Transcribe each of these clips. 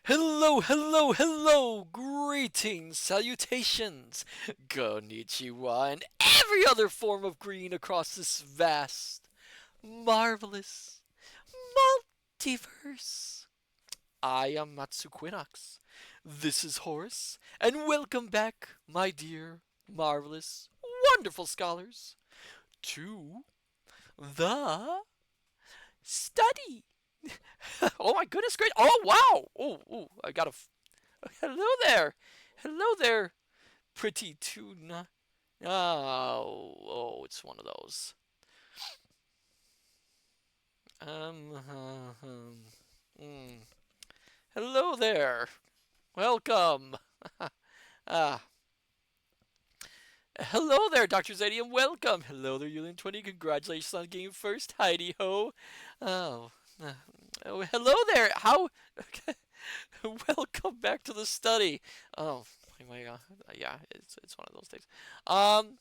Hello, hello, hello! Greetings, salutations, konnichiwa, and every other form of green across this vast, marvelous multiverse. I am Matsu Quinox. This is Horace, and welcome back, my dear, marvelous, wonderful scholars, to the study. Oh my goodness, great! Oh wow! I got a. Hello there! Hello there, pretty tuna. It's one of those. Mm. Hello there. Welcome. Ah, hello there, Dr. Zadium. Welcome. Hello there, Yulian 20. Congratulations on getting first. Heidi ho. Oh, uh, hello there. How? Welcome back to the study. Oh my God. Yeah, it's one of those days.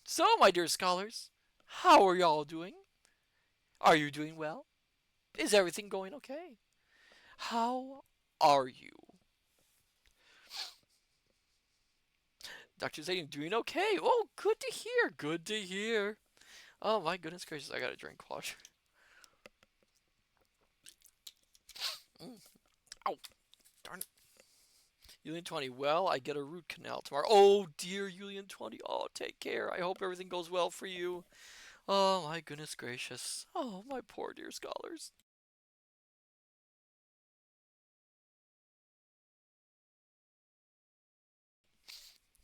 So my dear scholars, how are y'all doing? Are you doing well? Is everything going okay? How are you? Dr. Zayden doing okay. Oh, good to hear. Good to hear. Oh my goodness gracious, I gotta drink water. Mm. Ow, darn it. Julian 20, well, I get a root canal tomorrow. Oh dear, Julian 20. Oh, take care. I hope everything goes well for you. Oh my goodness gracious. Oh, my poor dear scholars.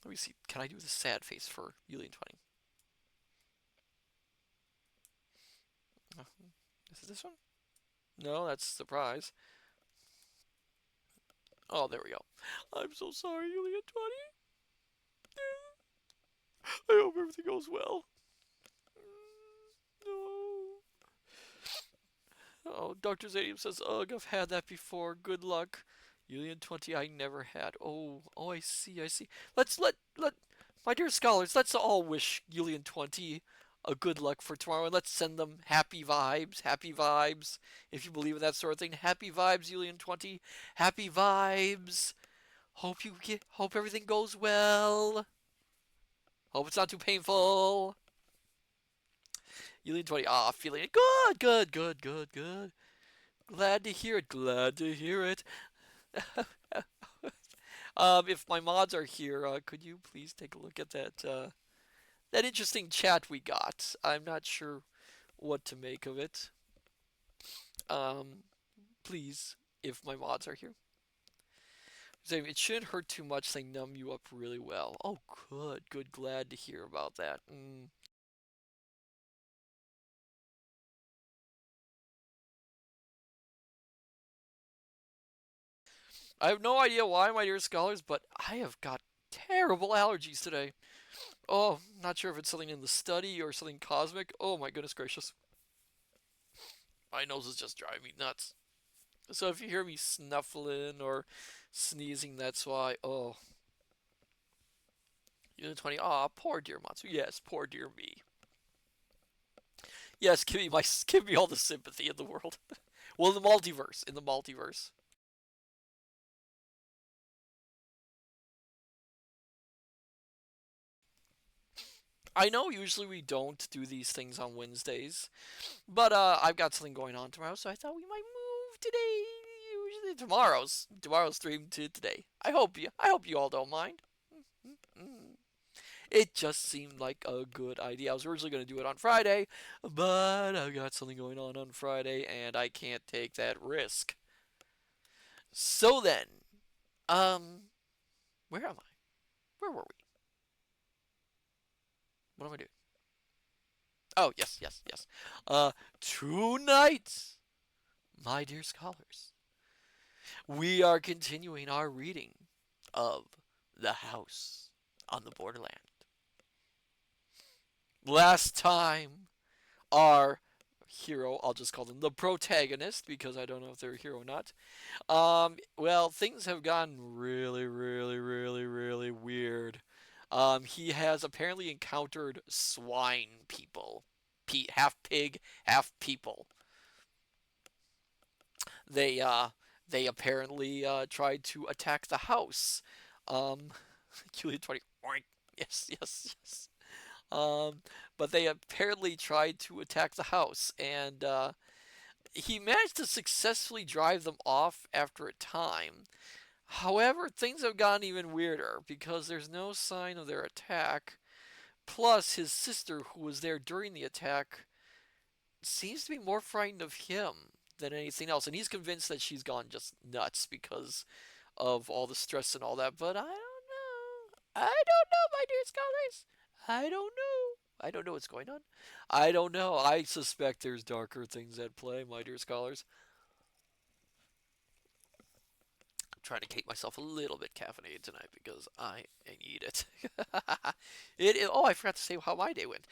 Let me see. Can I do the sad face for Julian 20? Is it this one? No, that's a surprise. Oh, there we go. I'm so sorry, Julian 20. I hope everything goes well. No. Oh, Dr. Zadium says, ugh, I've had that before. Good luck. Julian 20, I never had. Oh, I see, I see. Let, my dear scholars, let's all wish Julian 20 a good luck for tomorrow, and let's send them happy vibes, happy vibes, if you believe in that sort of thing. Happy vibes, Julian 20. Happy vibes. Hope everything goes well. Hope it's not too painful. Julian 20, feeling it. Good, good, good, good, good. Glad to hear it. Glad to hear it. If my mods are here, could you please take a look at that interesting chat we got? I'm not sure what to make of it. Um, please, if my mods are here. So it shouldn't hurt too much. They numb you up really well. Oh, good, good. Glad to hear about that. I have no idea why, my dear scholars, but I have got terrible allergies today. Oh, not sure if it's something in the study or something cosmic. Oh my goodness gracious. My nose is just driving me nuts. So if you hear me snuffling or sneezing, that's why. Oh, Unit 20. Ah, poor dear Matsu. Yes, poor dear me. Yes, give me all the sympathy in the world. Well, in the multiverse. In the multiverse. I know usually we don't do these things on Wednesdays, but I've got something going on tomorrow, so I thought we might move today. Usually tomorrow's stream to today. I hope you all don't mind. It just seemed like a good idea. I was originally going to do it on Friday, but I've got something going on Friday, and I can't take that risk. So then, um, where am I? Where were we? What am I doing? Oh, yes, yes, yes. Tonight, my dear scholars, we are continuing our reading of The House on the Borderland. Last time, our hero, I'll just call them the protagonist because I don't know if they're a hero or not. Well, things have gotten really, really, really, really weird. He has apparently encountered swine people, half pig, half people. They They apparently tried to attack the house. Um, Julian 20. Oink. Yes, yes, yes. Um, but they apparently tried to attack the house, and he managed to successfully drive them off after a time. However, things have gotten even weirder because there's no sign of their attack. Plus, his sister, who was there during the attack, seems to be more frightened of him than anything else. And he's convinced that she's gone just nuts because of all the stress and all that. But I don't know. I don't know, my dear scholars. I don't know. I don't know what's going on. I don't know. I suspect there's darker things at play, my dear scholars. I'm trying to keep myself a little bit caffeinated tonight because I need it. Oh, I forgot to say how my day went.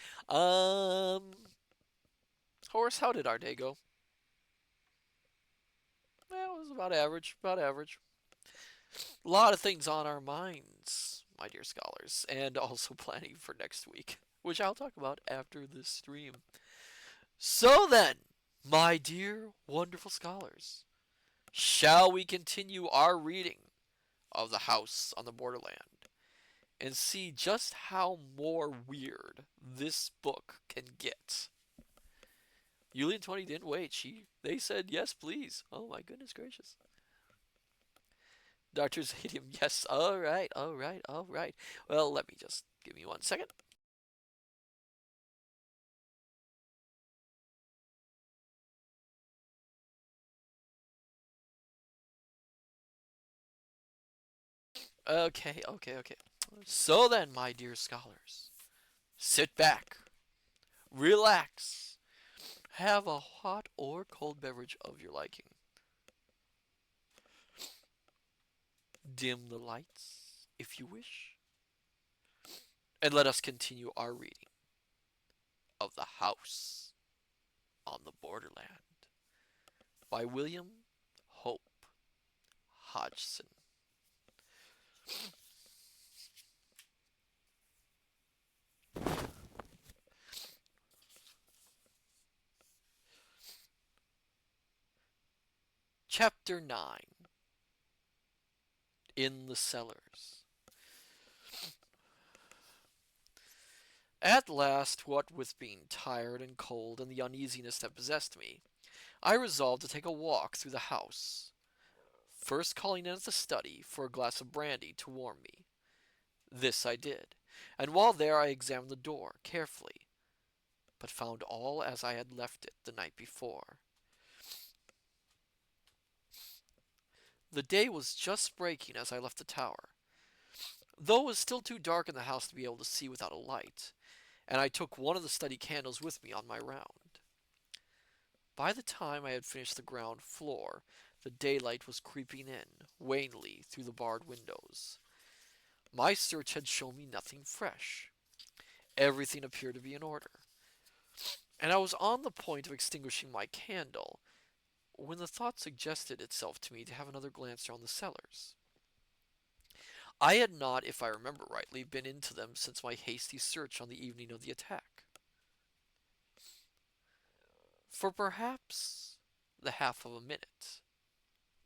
Horace, how did our day go? Well, it was about average. About average. A lot of things on our minds, my dear scholars, and also planning for next week, which I'll talk about after this stream. So then, my dear wonderful scholars, shall we continue our reading of The House on the Borderland and see just how more weird this book can get? Yulian 20 didn't wait. They said yes, please. Oh my goodness gracious. Dr. Zadium, yes. All right, all right, all right. Well, let me just give me 1 second. Okay, okay, okay. So then, my dear scholars, sit back, relax, have a hot or cold beverage of your liking. Dim the lights, if you wish, and let us continue our reading of The House on the Borderland by William Hope Hodgson. Chapter 9, In the Cellars. At last, what with being tired and cold and the uneasiness that possessed me, I resolved to take a walk through the house, first calling in at the study for a glass of brandy to warm me. This I did, and while there I examined the door carefully, but found all as I had left it the night before. The day was just breaking as I left the tower, though it was still too dark in the house to be able to see without a light, and I took one of the study candles with me on my round. By the time I had finished the ground floor, the daylight was creeping in, wanly, through the barred windows. My search had shown me nothing fresh. Everything appeared to be in order, and I was on the point of extinguishing my candle when the thought suggested itself to me to have another glance around the cellars. I had not, if I remember rightly, been into them since my hasty search on the evening of the attack. For perhaps the half of a minute,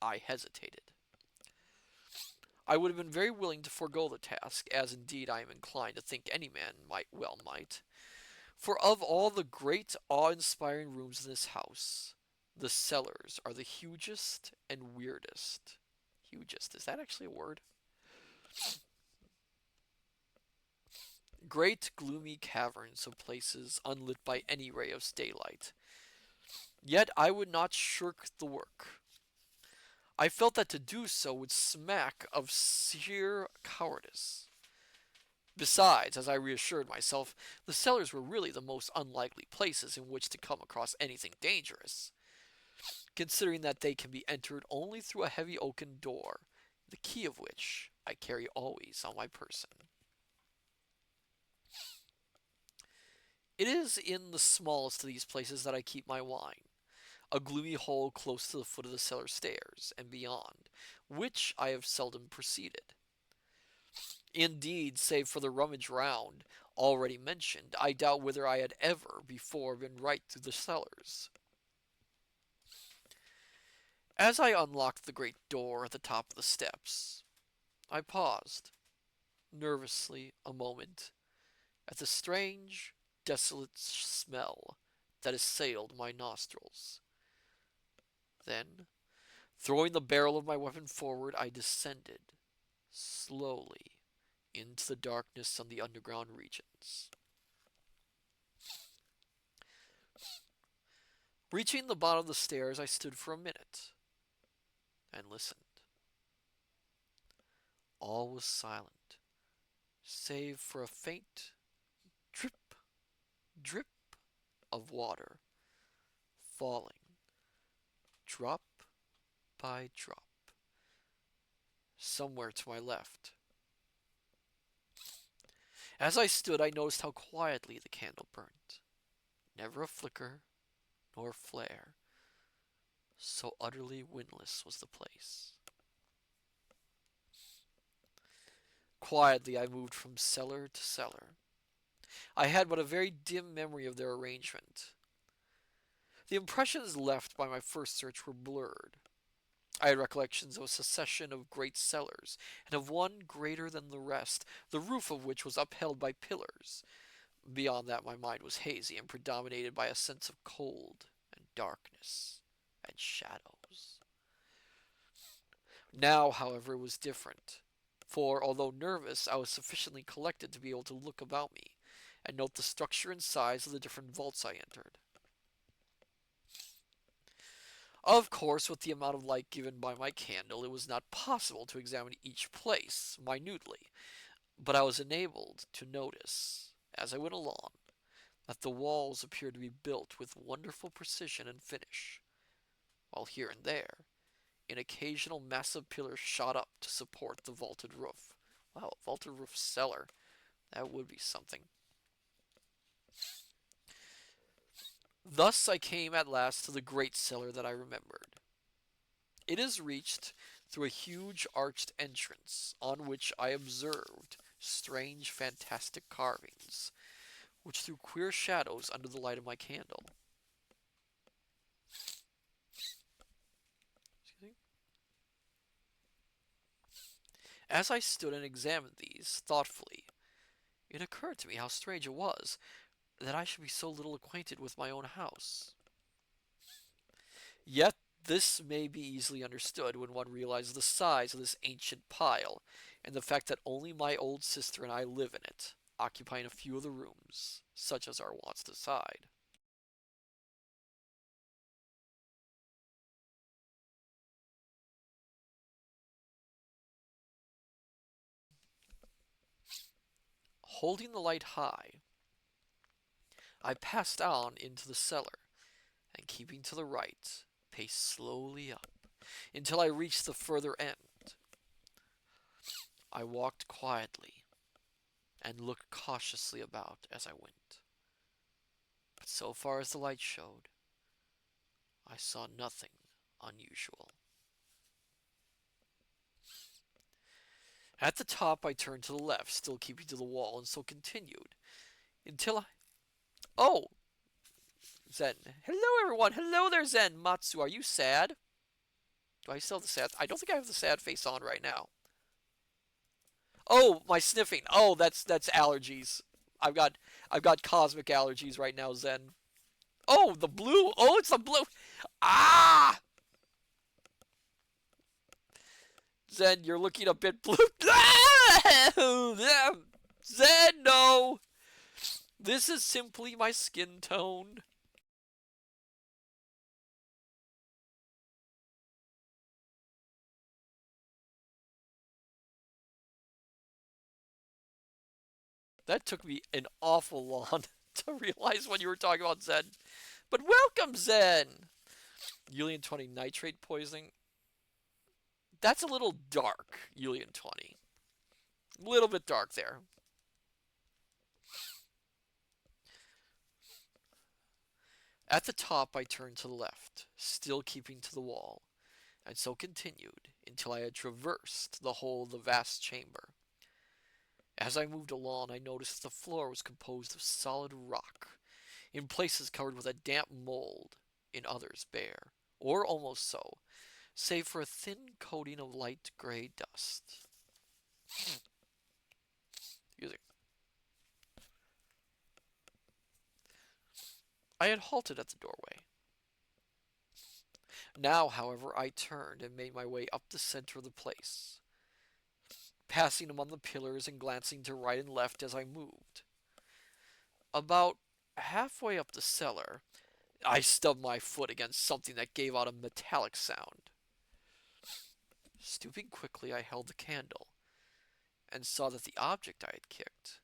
I hesitated. I would have been very willing to forego the task, as indeed I am inclined to think any man might, for of all the great awe-inspiring rooms in this house, the cellars are the hugest and weirdest. Hugest, is that actually a word? Great gloomy caverns of places unlit by any ray of daylight. Yet I would not shirk the work. I felt that to do so would smack of sheer cowardice. Besides, as I reassured myself, the cellars were really the most unlikely places in which to come across anything dangerous, considering that they can be entered only through a heavy oaken door, the key of which I carry always on my person. It is in the smallest of these places that I keep my wine, a gloomy hole close to the foot of the cellar stairs, and beyond, which I have seldom proceeded. Indeed, save for the rummage round, already mentioned, I doubt whether I had ever before been right through the cellars. As I unlocked the great door at the top of the steps, I paused, nervously, a moment, at the strange, desolate smell that assailed my nostrils. Then, throwing the barrel of my weapon forward, I descended, slowly, into the darkness on the underground regions. Reaching the bottom of the stairs, I stood for a minute and listened. All was silent, save for a faint drip, drip of water falling, drop by drop, somewhere to my left. As I stood, I noticed how quietly the candle burnt. Never a flicker nor flare. So utterly windless was the place. Quietly I moved from cellar to cellar. I had but a very dim memory of their arrangement. The impressions left by my first search were blurred. I had recollections of a succession of great cellars, and of one greater than the rest, the roof of which was upheld by pillars. Beyond that my mind was hazy and predominated by a sense of cold and darkness and shadows. Now, however, it was different, for although nervous, I was sufficiently collected to be able to look about me and note the structure and size of the different vaults I entered. Of course, with the amount of light given by my candle, it was not possible to examine each place minutely, but I was enabled to notice, as I went along, that the walls appeared to be built with wonderful precision and finish, while here and there an occasional massive pillar shot up to support the vaulted roof. Wow, a vaulted roof cellar. That would be something. Thus I came at last to the great cellar that I remembered. It is reached through a huge arched entrance, on which I observed strange, fantastic carvings, which threw queer shadows under the light of my candle. As I stood and examined these thoughtfully, it occurred to me how strange it was that I should be so little acquainted with my own house. Yet this may be easily understood when one realizes the size of this ancient pile, and the fact that only my old sister and I live in it, occupying a few of the rooms, such as our wants decide. Holding the light high, I passed on into the cellar, and keeping to the right, paced slowly up, until I reached the further end. I walked quietly, and looked cautiously about as I went. But so far as the light showed, I saw nothing unusual. At the top, I turned to the left, still keeping to the wall, and so continued until I. Oh! Zen. Hello, everyone! Hello there, Zen! Matsu, are you sad? Do I still have the sad? I don't think I have the sad face on right now. Oh, my sniffing. Oh, that's allergies. I've got I've got cosmic allergies right now, Zen. Oh, the blue. Oh, it's the blue. Ah! Zen, you're looking a bit blue. Zen, no. This is simply my skin tone. That took me an awful long to realize when you were talking about Zen. But welcome, Zen. Julian 20 nitrate poisoning. That's a little dark, Julian 20. A little bit dark there. At the top, I turned to the left, still keeping to the wall, and so continued until I had traversed the whole of the vast chamber. As I moved along, I noticed the floor was composed of solid rock, in places covered with a damp mold, in others bare, or almost so, save for a thin coating of light gray dust. Excuse. I had halted at the doorway. Now, however, I turned and made my way up the center of the place, passing among the pillars and glancing to right and left as I moved. About halfway up the cellar, I stubbed my foot against something that gave out a metallic sound. Stooping quickly, I held the candle and saw that the object I had kicked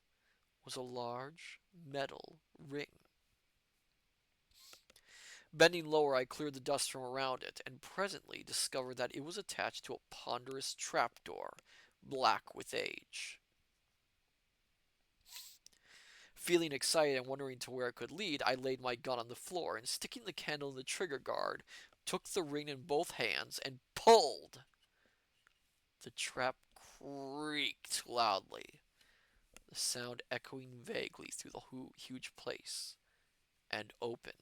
was a large metal ring. Bending lower, I cleared the dust from around it and presently discovered that it was attached to a ponderous trapdoor, black with age. Feeling excited and wondering to where it could lead, I laid my gun on the floor and, sticking the candle in the trigger guard, took the ring in both hands and pulled. The trap creaked loudly, the sound echoing vaguely through the huge place, and opened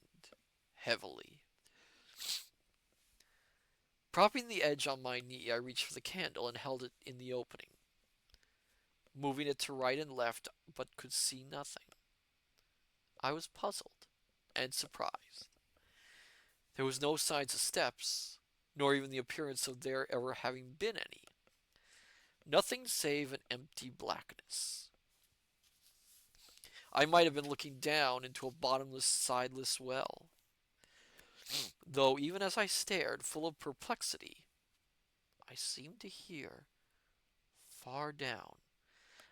heavily. Propping the edge on my knee, I reached for the candle and held it in the opening, moving it to right and left, but could see nothing. I was puzzled and surprised. There was no signs of steps, nor even the appearance of there ever having been any. Nothing save an empty blackness. I might have been looking down into a bottomless, sideless well. Though even as I stared, full of perplexity, I seemed to hear, far down,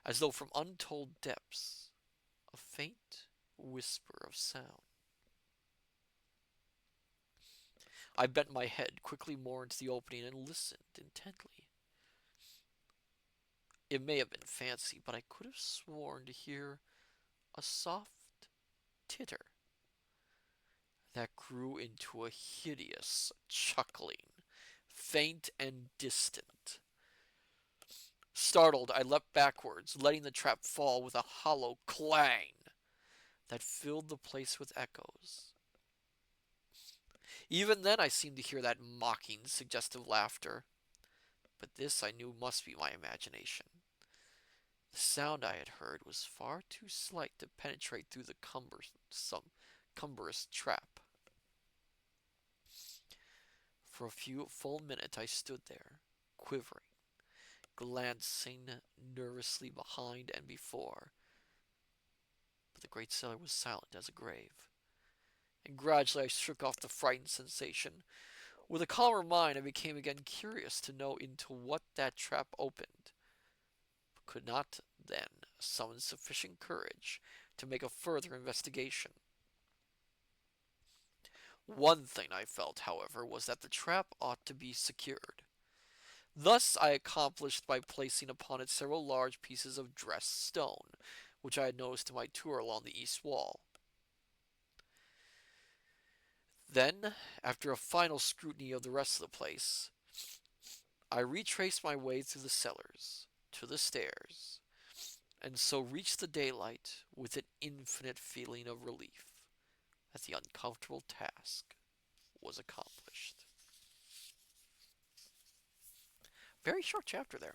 as though from untold depths, a faint whisper of sound. I bent my head quickly more into the opening and listened intently. It may have been fancy, but I could have sworn to hear a soft titter that grew into a hideous chuckling, faint and distant. Startled, I leapt backwards, letting the trap fall with a hollow clang that filled the place with echoes. Even then I seemed to hear that mocking, suggestive laughter, but this I knew must be my imagination. The sound I had heard was far too slight to penetrate through the cumbrous trap. For a full minute I stood there, quivering, glancing nervously behind and before, but the great cellar was silent as a grave, and gradually I shook off the frightened sensation. With a calmer mind, I became again curious to know into what that trap opened, but could not then summon sufficient courage to make a further investigation. One thing I felt, however, was that the trap ought to be secured. Thus I accomplished by placing upon it several large pieces of dressed stone, which I had noticed in my tour along the east wall. Then, after a final scrutiny of the rest of the place, I retraced my way through the cellars to the stairs, and so reached the daylight with an infinite feeling of relief that the uncomfortable task was accomplished. Very short chapter there.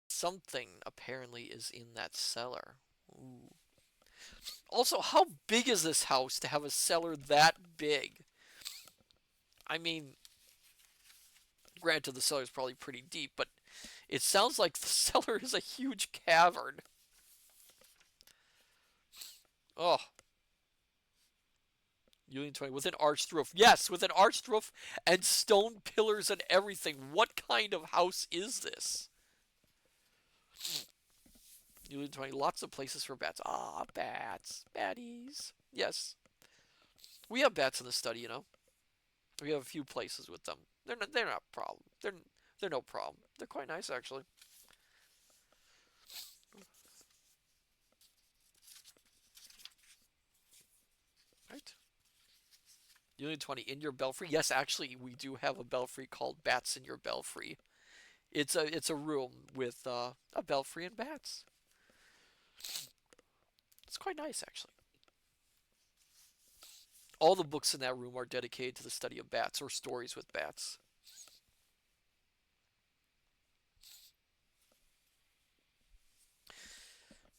Something apparently is in that cellar. Ooh. Also, how big is this house to have a cellar that big? I mean, granted, the cellar is probably pretty deep, but it sounds like the cellar is a huge cavern. Oh, Union 20 with an arched roof. Yes, with an arched roof and stone pillars and everything. What kind of house is this? Union 20, lots of places for bats. Ah, bats. Batties. Yes. We have bats in the study, you know. We have a few places with them. They're not a problem. They're no problem. They're quite nice actually. Right? Unit 20 in your belfry. Yes, actually we do have a belfry called Bats in Your Belfry. It's a room with a belfry and bats. It's quite nice, actually. All the books in that room are dedicated to the study of bats or stories with bats.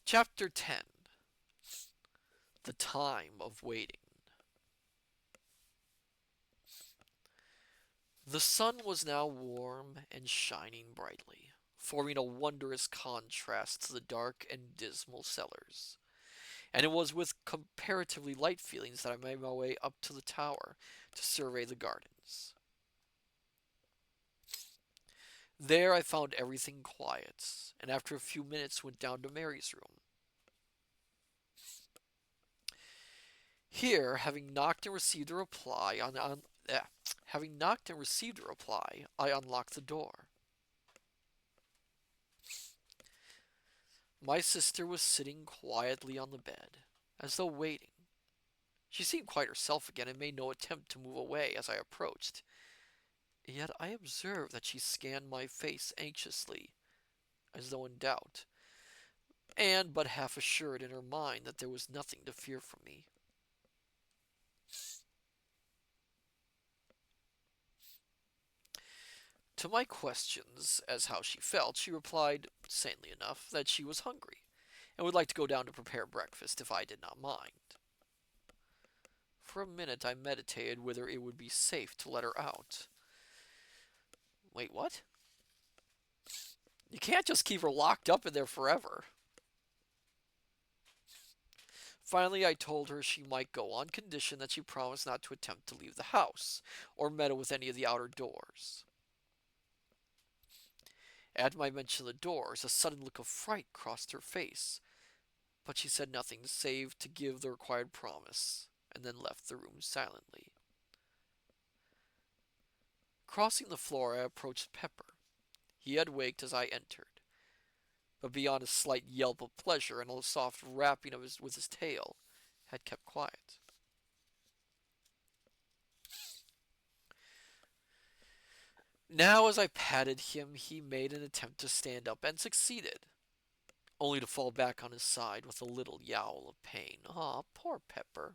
Chapter 10. The Time of Waiting. The sun was now warm and shining brightly, forming a wondrous contrast to the dark and dismal cellars. And it was with comparatively light feelings that I made my way up to the tower to survey the gardens. There I found everything quiet, and after a few minutes went down to Mary's room. Here, having knocked and received a reply having knocked and received a reply, I unlocked the door. My sister was sitting quietly on the bed, as though waiting. She seemed quite herself again and made no attempt to move away as I approached. Yet I observed that she scanned my face anxiously, as though in doubt, and but half assured in her mind that there was nothing to fear from me. To my questions as how she felt, she replied, sanely enough, that she was hungry and would like to go down to prepare breakfast if I did not mind. For a minute I meditated whether it would be safe to let her out. Wait, what? You can't just keep her locked up in there forever. Finally, I told her she might go on condition that she promised not to attempt to leave the house or meddle with any of the outer doors. At my mention of the doors, a sudden look of fright crossed her face, but she said nothing save to give the required promise, and then left the room silently. Crossing the floor, I approached Pepper. He had waked as I entered, but beyond a slight yelp of pleasure and a soft rapping with his tail, had kept quiet. Now, as I patted him, he made an attempt to stand up and succeeded, only to fall back on his side with a little yowl of pain. Ah, poor Pepper.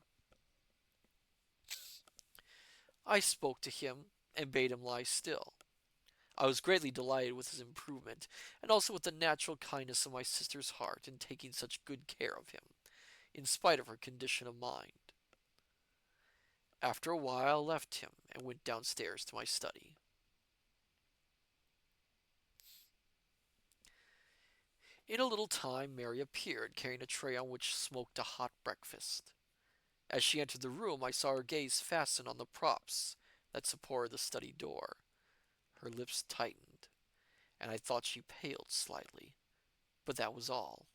I spoke to him and bade him lie still. I was greatly delighted with his improvement, and also with the natural kindness of my sister's heart in taking such good care of him, in spite of her condition of mind. After a while, I left him and went downstairs to my study. In a little time, Mary appeared, carrying a tray on which smoked a hot breakfast. As she entered the room, I saw her gaze fasten on the props that supported the study door. Her lips tightened, and I thought she paled slightly. But that was all.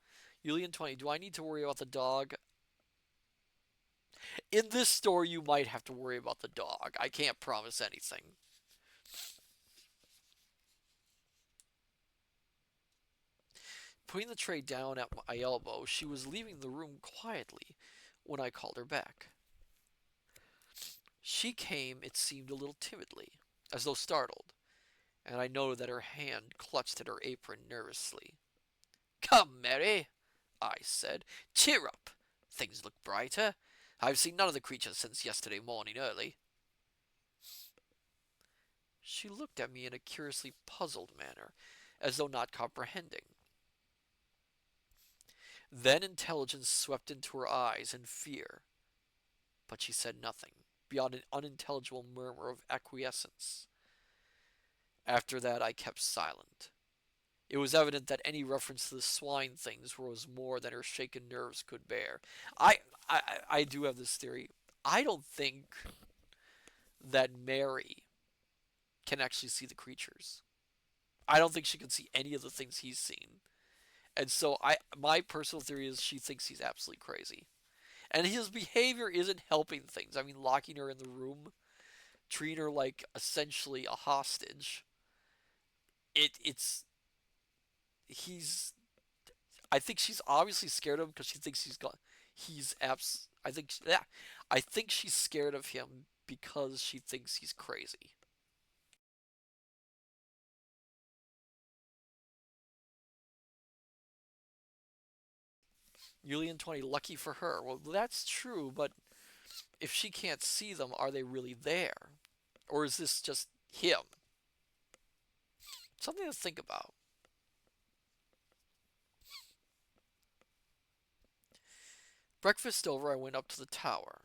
Julian 20, do I need to worry about the dog? In this story, you might have to worry about the dog. I can't promise anything. Putting the tray down at my elbow, she was leaving the room quietly when I called her back. She came, it seemed, a little timidly, as though startled, and I noted that her hand clutched at her apron nervously. Come, Mary, I said. Cheer up. Things look brighter. I've seen none of the creatures since yesterday morning early. She looked at me in a curiously puzzled manner, as though not comprehending. Then intelligence swept into her eyes and fear, but she said nothing, beyond an unintelligible murmur of acquiescence. After that I kept silent. It was evident that any reference to the swine things was more than her shaken nerves could bear. I do have this theory. I don't think that Mary can actually see the creatures. I don't think she can see any of the things he's seen. And so my personal theory is she thinks he's absolutely crazy. And his behavior isn't helping things. I mean, locking her in the room, treating her like essentially a hostage. It's he's I think she's obviously scared of him because she thinks I think yeah, I think she's scared of him because she thinks he's crazy. Yulian 20, lucky for her. Well, that's true, but if she can't see them, are they really there? Or is this just him? Something to think about. Breakfast over, I went up to the tower.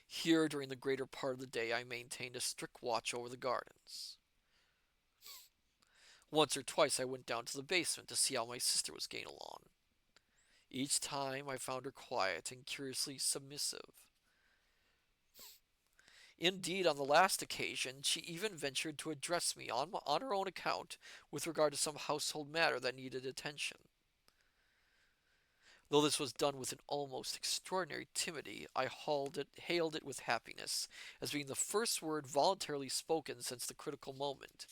Here, during the greater part of the day, I maintained a strict watch over the gardens. Once or twice I went down to the basement to see how my sister was getting along. Each time I found her quiet and curiously submissive. Indeed, on the last occasion, she even ventured to address me on her own account with regard to some household matter that needed attention. Though this was done with an almost extraordinary timidity, I hailed it with happiness, as being the first word voluntarily spoken since the critical moment,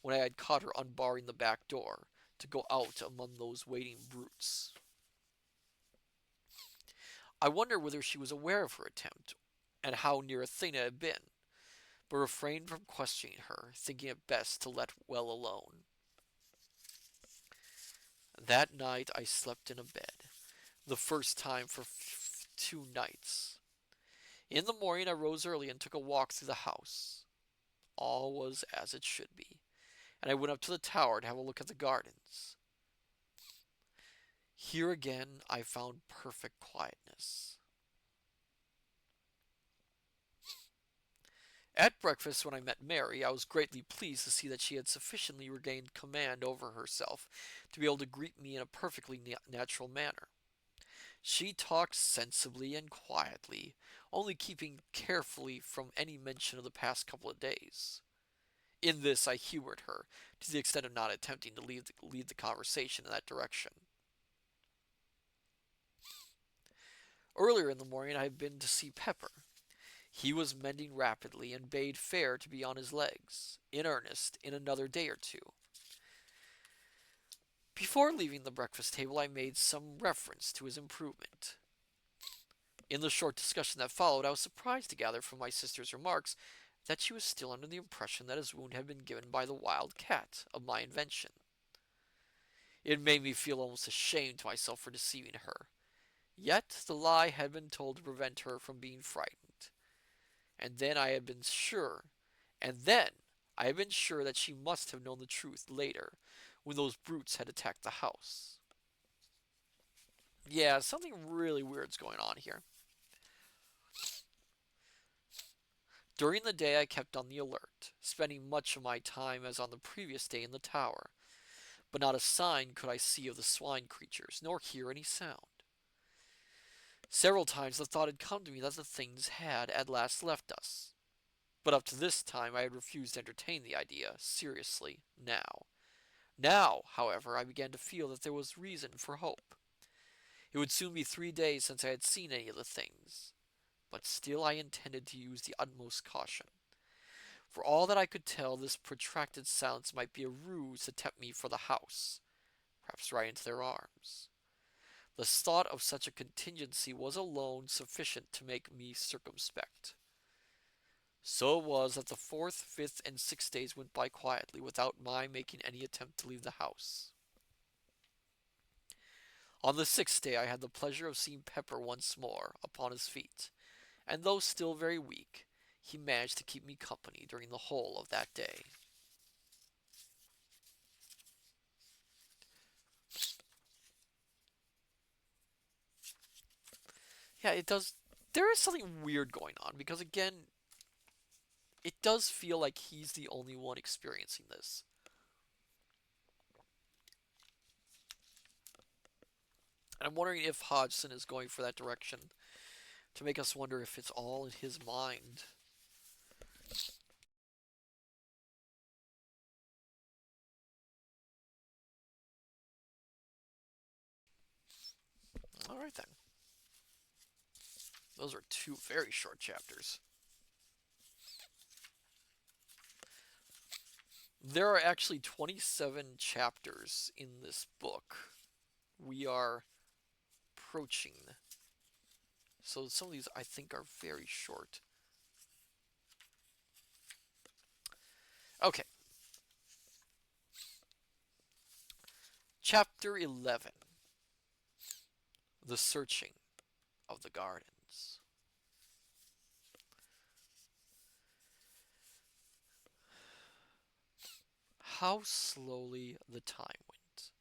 when I had caught her unbarring the back door, to go out among those waiting brutes. I wonder whether she was aware of her attempt, and how near a thing it had been, but refrained from questioning her, thinking it best to let well alone. That night I slept in a bed, the first time for 2 nights. In the morning I rose early and took a walk through the house. All was as it should be, and I went up to the tower to have a look at the gardens. Here again I found perfect quietness. At breakfast, when I met Mary, I was greatly pleased to see that she had sufficiently regained command over herself to be able to greet me in a perfectly natural manner. She talked sensibly and quietly, only keeping carefully from any mention of the past couple of days. In this I humored her, to the extent of not attempting to lead the conversation in that direction. Earlier in the morning I had been to see Pepper. He was mending rapidly and bade fair to be on his legs, in earnest, in another day or two. Before leaving the breakfast table I made some reference to his improvement. In the short discussion that followed, I was surprised to gather from my sister's remarks that she was still under the impression that his wound had been given by the wild cat of my invention. It made me feel almost ashamed to myself for deceiving her. Yet the lie had been told to prevent her from being frightened. And then I had been sure, and then I had been sure that she must have known the truth later, when those brutes had attacked the house. Yeah, something really weird's going on here. During the day I kept on the alert, spending much of my time as on the previous day in the tower, but not a sign could I see of the swine creatures, nor hear any sound. Several times the thought had come to me that the things had at last left us, but up to this time I had refused to entertain the idea seriously Now, however, I began to feel that there was reason for hope. It would soon be 3 days since I had seen any of the things, but still I intended to use the utmost caution. For all that I could tell, this protracted silence might be a ruse to tempt me for the house, perhaps right into their arms. The thought of such a contingency was alone sufficient to make me circumspect. So it was that the 4th, 5th, and 6th days went by quietly without my making any attempt to leave the house. On the 6th day I had the pleasure of seeing Pepper once more upon his feet, and though still very weak, he managed to keep me company during the whole of that day. Yeah, it does. There is something weird going on because, again, it does feel like he's the only one experiencing this. And I'm wondering if Hodgson is going for that direction to make us wonder if it's all in his mind. Alright then. Those are 2 very short chapters. There are actually 27 chapters in this book. We are approaching. So some of these I think are very short. Okay. Chapter 11. The Searching of the Gardens. How slowly the time went,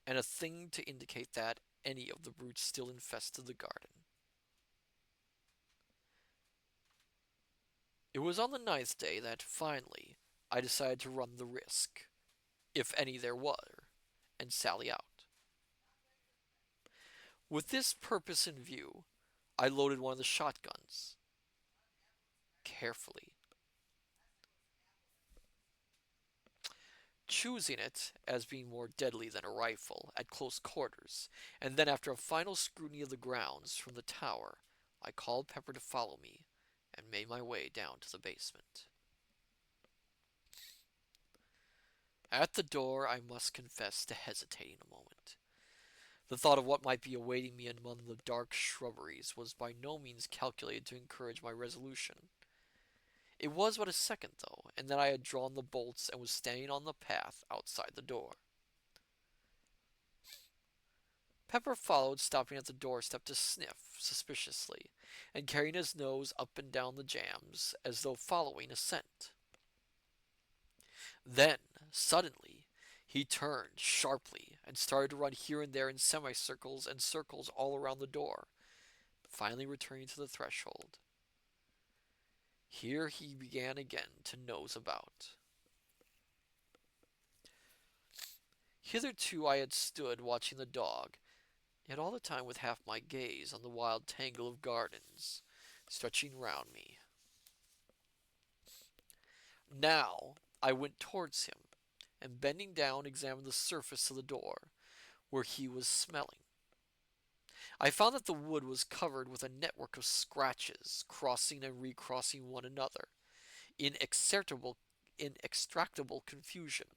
and a thing to indicate that any of the brutes still infested the garden. It was on the ninth day that, finally, I decided to run the risk, if any there were, and sally out. With this purpose in view, I loaded one of the shotguns carefully, choosing it as being more deadly than a rifle at close quarters, and then after a final scrutiny of the grounds from the tower, I called Pepper to follow me and made my way down to the basement. At the door, I must confess to hesitating a moment. The thought of what might be awaiting me among the dark shrubberies was by no means calculated to encourage my resolution. It was but a second, though, and then I had drawn the bolts and was standing on the path outside the door. Pepper followed, stopping at the doorstep to sniff suspiciously, and carrying his nose up and down the jambs as though following a scent. Then, suddenly, he turned sharply and started to run here and there in semicircles and circles all around the door, finally returning to the threshold. Here he began again to nose about. Hitherto I had stood watching the dog, yet all the time with half my gaze on the wild tangle of gardens stretching round me. Now I went towards him, and bending down examined the surface of the door, where he was smelling. I found that the wood was covered with a network of scratches, crossing and recrossing one another, in inextricable confusion.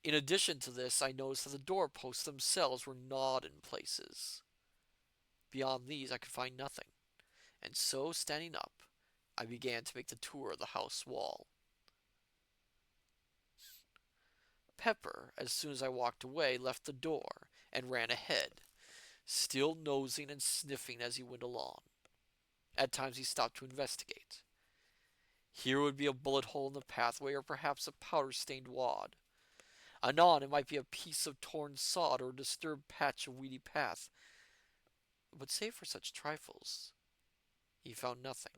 In addition to this, I noticed that the doorposts themselves were gnawed in places. Beyond these I could find nothing, and so, standing up, I began to make the tour of the house wall. Pepper, as soon as I walked away, left the door and ran ahead, still nosing and sniffing as he went along. At times he stopped to investigate. Here would be a bullet hole in the pathway, or perhaps a powder-stained wad. Anon it might be a piece of torn sod or a disturbed patch of weedy path. But save for such trifles, he found nothing.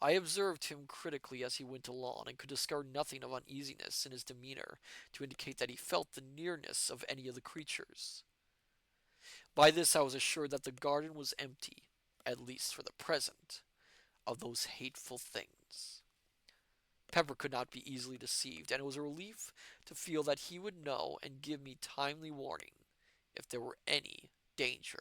I observed him critically as he went along, and could discover nothing of uneasiness in his demeanor to indicate that he felt the nearness of any of the creatures. By this I was assured that the garden was empty, at least for the present, of those hateful things. Pepper could not be easily deceived, and it was a relief to feel that he would know and give me timely warning if there were any danger.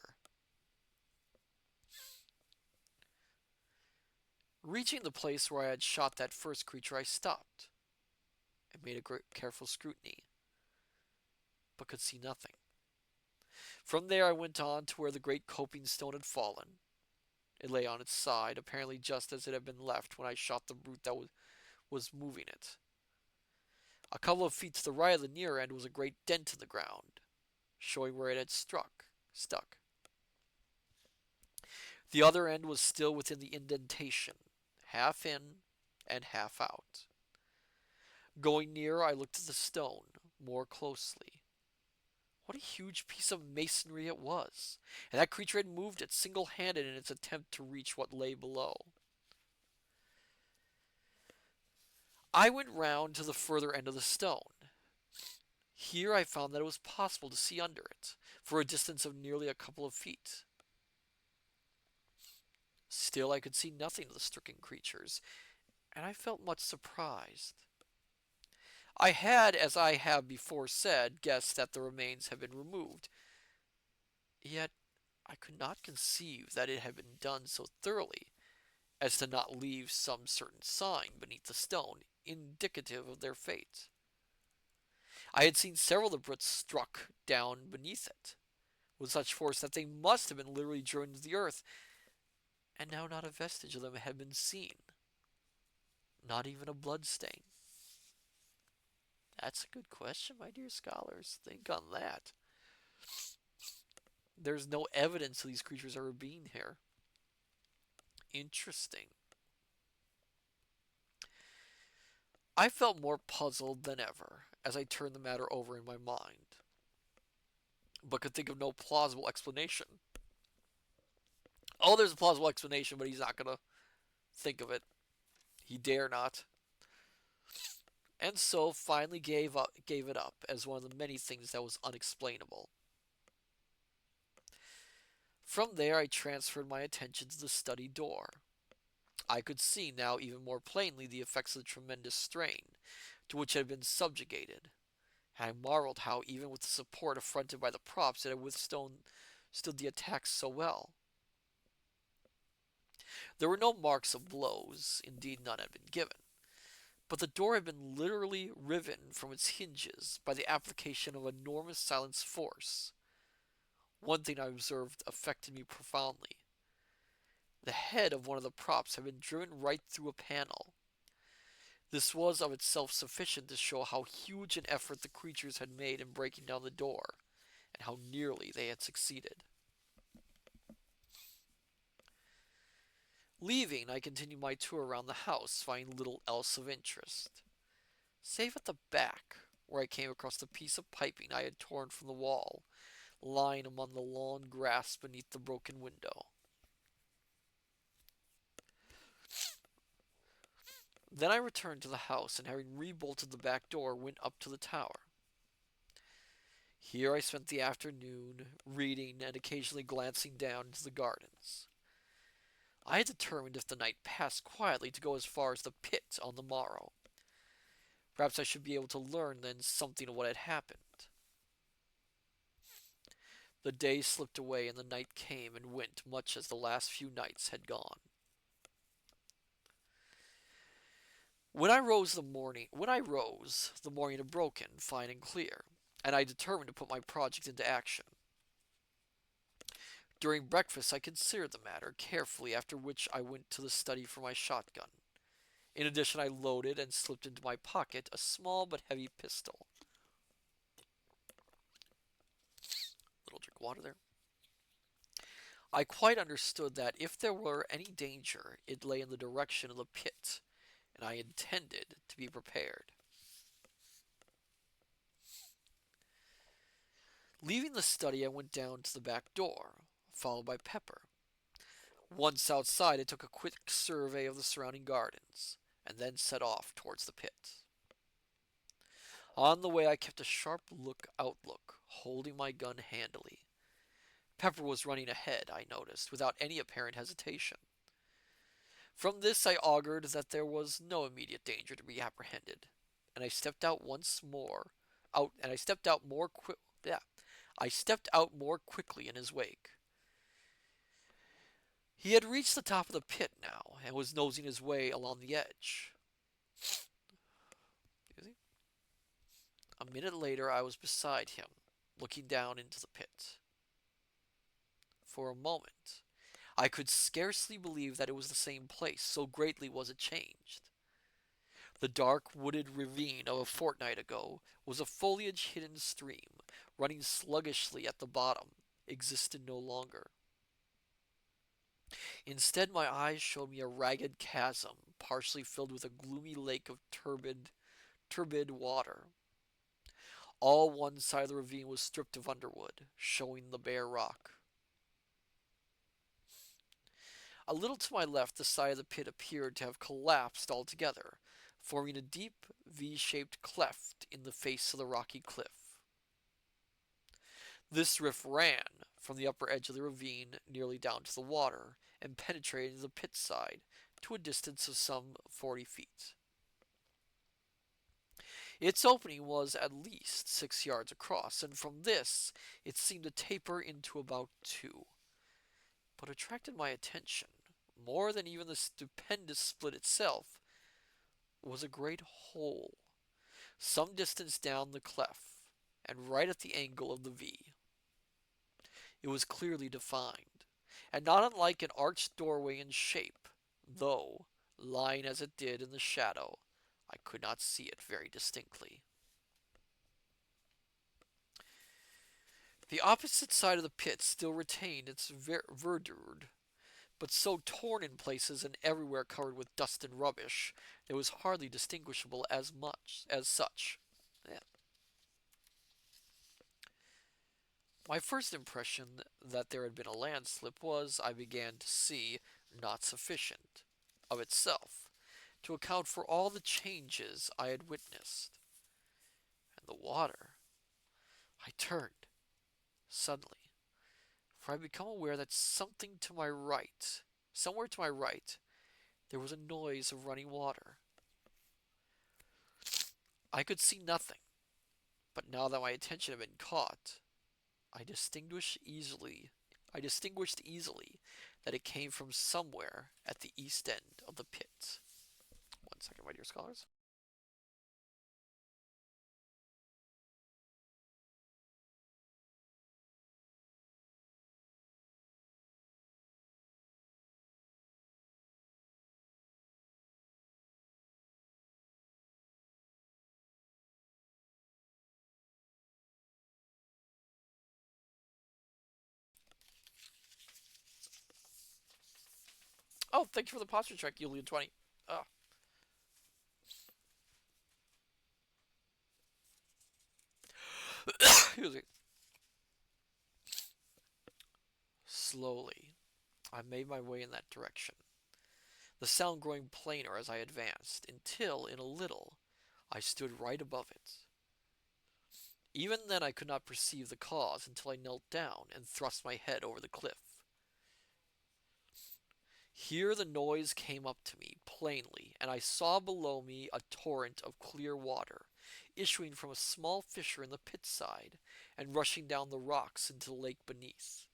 Reaching the place where I had shot that first creature, I stopped and made a careful scrutiny, but could see nothing. From there I went on to where the great coping stone had fallen. It lay on its side, apparently just as it had been left when I shot the brute that was moving it. A couple of feet to the right of the near end was a great dent in the ground, showing where it had stuck. The other end was still within the indentation, half in and half out. Going nearer, I looked at the stone more closely. What a huge piece of masonry it was, and that creature had moved it single-handed in its attempt to reach what lay below. I went round to the further end of the stone. Here I found that it was possible to see under it, for a distance of nearly a couple of feet. Still I could see nothing of the stricken creatures, and I felt much surprised. I had, as I have before said, guessed that the remains had been removed, yet I could not conceive that it had been done so thoroughly as to not leave some certain sign beneath the stone indicative of their fate. I had seen several of the brutes struck down beneath it, with such force that they must have been literally driven into the earth, and now not a vestige of them had been seen. Not even a blood stain. That's a good question, my dear scholars. Think on that. There's no evidence of these creatures ever being here. Interesting. I felt more puzzled than ever as I turned the matter over in my mind, but could think of no plausible explanation. Oh, there's a plausible explanation, but he's not gonna think of it. He dare not. And so finally gave it up as one of the many things that was unexplainable. From there I transferred my attention to the study door. I could see now even more plainly the effects of the tremendous strain to which it had been subjugated, and I marveled how, even with the support afforded by the props, it had withstood the attacks so well. There were no marks of blows, indeed none had been given, but the door had been literally riven from its hinges by the application of enormous silence force. One thing I observed affected me profoundly. The head of one of the props had been driven right through a panel. This was of itself sufficient to show how huge an effort the creatures had made in breaking down the door, and how nearly they had succeeded. Leaving, I continued my tour around the house, finding little else of interest, save at the back, where I came across the piece of piping I had torn from the wall, lying among the lawn grass beneath the broken window. Then I returned to the house, and having rebolted the back door, went up to the tower. Here I spent the afternoon, reading and occasionally glancing down into the gardens. I had determined, if the night passed quietly, to go as far as the pit on the morrow. Perhaps I should be able to learn then something of what had happened. The day slipped away, and the night came and went much as the last few nights had gone. The morning had broken, fine and clear, and I determined to put my project into action. During breakfast I considered the matter carefully, after which I went to the study for my shotgun. In addition, I loaded and slipped into my pocket a small but heavy pistol. Little drink of water there. I quite understood that if there were any danger, it lay in the direction of the pit, and I intended to be prepared. Leaving the study, I went down to the back door, followed by Pepper. Once outside, I took a quick survey of the surrounding gardens, and then set off towards the pit. On the way, I kept a sharp outlook, holding my gun handily. Pepper was running ahead, I noticed, without any apparent hesitation. From this I augured that there was no immediate danger to be apprehended, and I stepped out more quickly in his wake. He had reached the top of the pit now, and was nosing his way along the edge. A minute later I was beside him, looking down into the pit. For a moment I could scarcely believe that it was the same place, so greatly was it changed. The dark wooded ravine of a fortnight ago was a foliage-hidden stream, running sluggishly at the bottom, existed no longer. Instead, my eyes showed me a ragged chasm, partially filled with a gloomy lake of turbid water. All one side of the ravine was stripped of underwood, showing the bare rock. A little to my left, the side of the pit appeared to have collapsed altogether, forming a deep V-shaped cleft in the face of the rocky cliff. This rift ran from the upper edge of the ravine nearly down to the water, and penetrated the pit side to a distance of some 40 feet. Its opening was at least 6 yards across, and from this it seemed to taper into about 2. What attracted my attention, more than even the stupendous split itself, was a great hole, some distance down the cleft, and right at the angle of the V. It was clearly defined, and not unlike an arched doorway in shape, though, lying as it did in the shadow, I could not see it very distinctly. The opposite side of the pit still retained its verdure, but so torn in places and everywhere covered with dust and rubbish, it was hardly distinguishable as much as such. Yeah. My first impression that there had been a landslip was, I began to see, not sufficient of itself to account for all the changes I had witnessed. And the water. I turned suddenly, for I had become aware that somewhere to my right, there was a noise of running water. I could see nothing, but now that my attention had been caught, I distinguished easily I distinguished easily that it came from somewhere at the east end of the pit. 1 second, my dear scholars. Oh, thank you for the posture check, Julian20. Oh, excuse me. Slowly, I made my way in that direction, the sound growing plainer as I advanced, until, in a little, I stood right above it. Even then I could not perceive the cause until I knelt down and thrust my head over the cliff. Here the noise came up to me plainly, and I saw below me a torrent of clear water, issuing from a small fissure in the pit side, and rushing down the rocks into the lake beneath.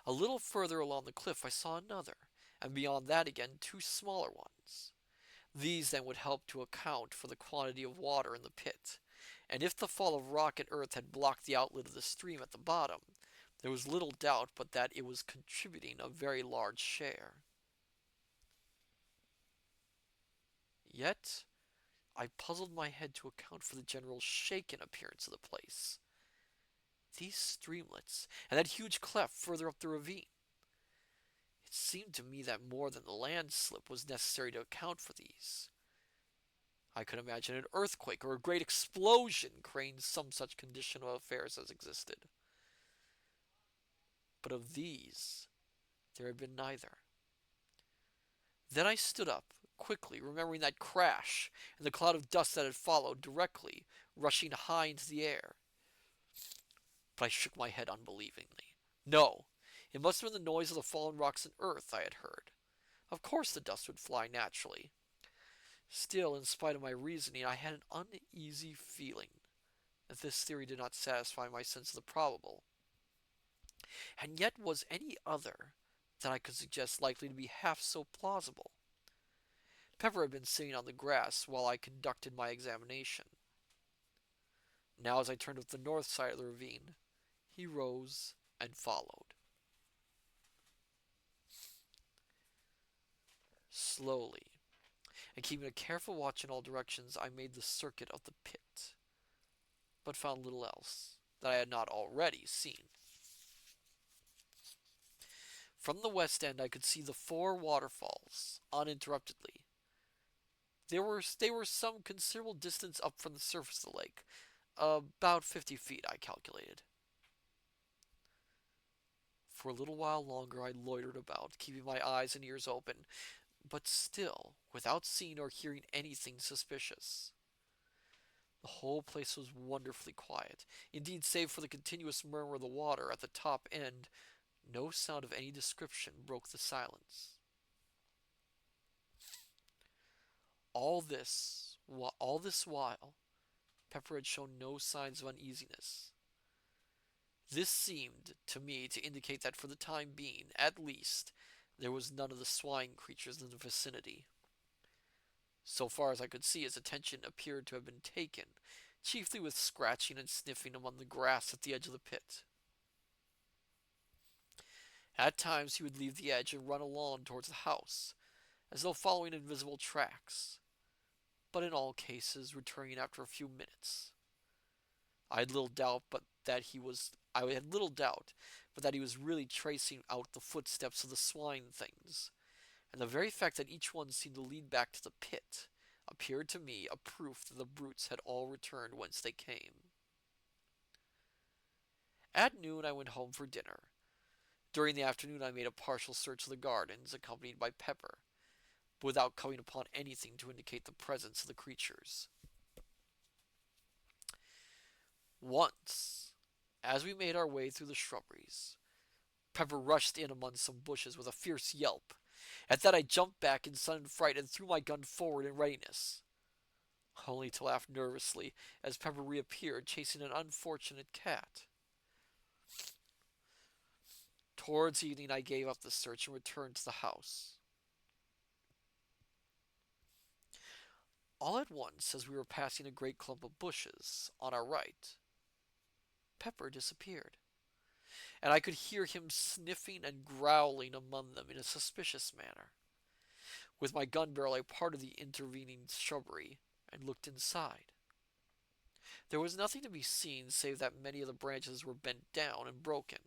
A little further along the cliff I saw another, and beyond that again two smaller ones. These then would help to account for the quantity of water in the pit, and if the fall of rock and earth had blocked the outlet of the stream at the bottom, there was little doubt but that it was contributing a very large share. Yet I puzzled my head to account for the general shaken appearance of the place. These streamlets, and that huge cleft further up the ravine. It seemed to me that more than the landslip was necessary to account for these. I could imagine an earthquake or a great explosion creating some such condition of affairs as existed. But of these there had been neither. Then I stood up, quickly, remembering that crash and the cloud of dust that had followed directly, rushing high into the air. But I shook my head unbelievingly. No, it must have been the noise of the fallen rocks and earth I had heard. Of course the dust would fly naturally. Still, in spite of my reasoning, I had an uneasy feeling that this theory did not satisfy my sense of the probable. And yet was any other that I could suggest likely to be half so plausible? Pepper had been sitting on the grass while I conducted my examination. Now, as I turned up the north side of the ravine, he rose and followed. Slowly, and keeping a careful watch in all directions, I made the circuit of the pit, but found little else that I had not already seen. From the west end I could see the 4 waterfalls uninterruptedly. They were some considerable distance up from the surface of the lake, about 50 feet, I calculated. For a little while longer I loitered about, keeping my eyes and ears open, but still without seeing or hearing anything suspicious. The whole place was wonderfully quiet. Indeed, save for the continuous murmur of the water at the top end, no sound of any description broke the silence. All this while, Pepper had shown no signs of uneasiness. This seemed to me to indicate that for the time being, at least, there was none of the swine creatures in the vicinity. So far as I could see, his attention appeared to have been taken, chiefly with scratching and sniffing among the grass at the edge of the pit. At times he would leave the edge and run along towards the house, as though following invisible tracks, but in all cases returning after a few minutes. I had little doubt, but that he was. I had little doubt, but that he was really tracing out the footsteps of the swine things, and the very fact that each one seemed to lead back to the pit appeared to me a proof that the brutes had all returned whence they came. At noon I went home for dinner. During the afternoon I made a partial search of the gardens, accompanied by Pepper, but without coming upon anything to indicate the presence of the creatures. Once, as we made our way through the shrubberies, Pepper rushed in among some bushes with a fierce yelp. At that I jumped back in sudden fright and threw my gun forward in readiness, only to laugh nervously as Pepper reappeared, chasing an unfortunate cat. Towards evening I gave up the search and returned to the house. All at once, as we were passing a great clump of bushes on our right, Pepper disappeared, and I could hear him sniffing and growling among them in a suspicious manner. With my gun barrel I parted the intervening shrubbery and looked inside. There was nothing to be seen save that many of the branches were bent down and broken,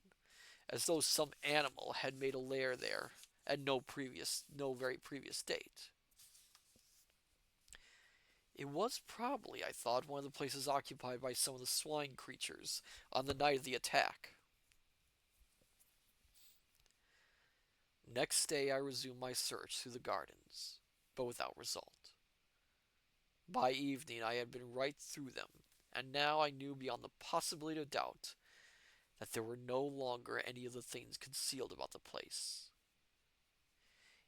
as though some animal had made a lair there at no very previous date. It was probably, I thought, one of the places occupied by some of the swine creatures on the night of the attack. Next day I resumed my search through the gardens, but without result. By evening I had been right through them, and now I knew beyond the possibility of doubt that there were no longer any of the things concealed about the place.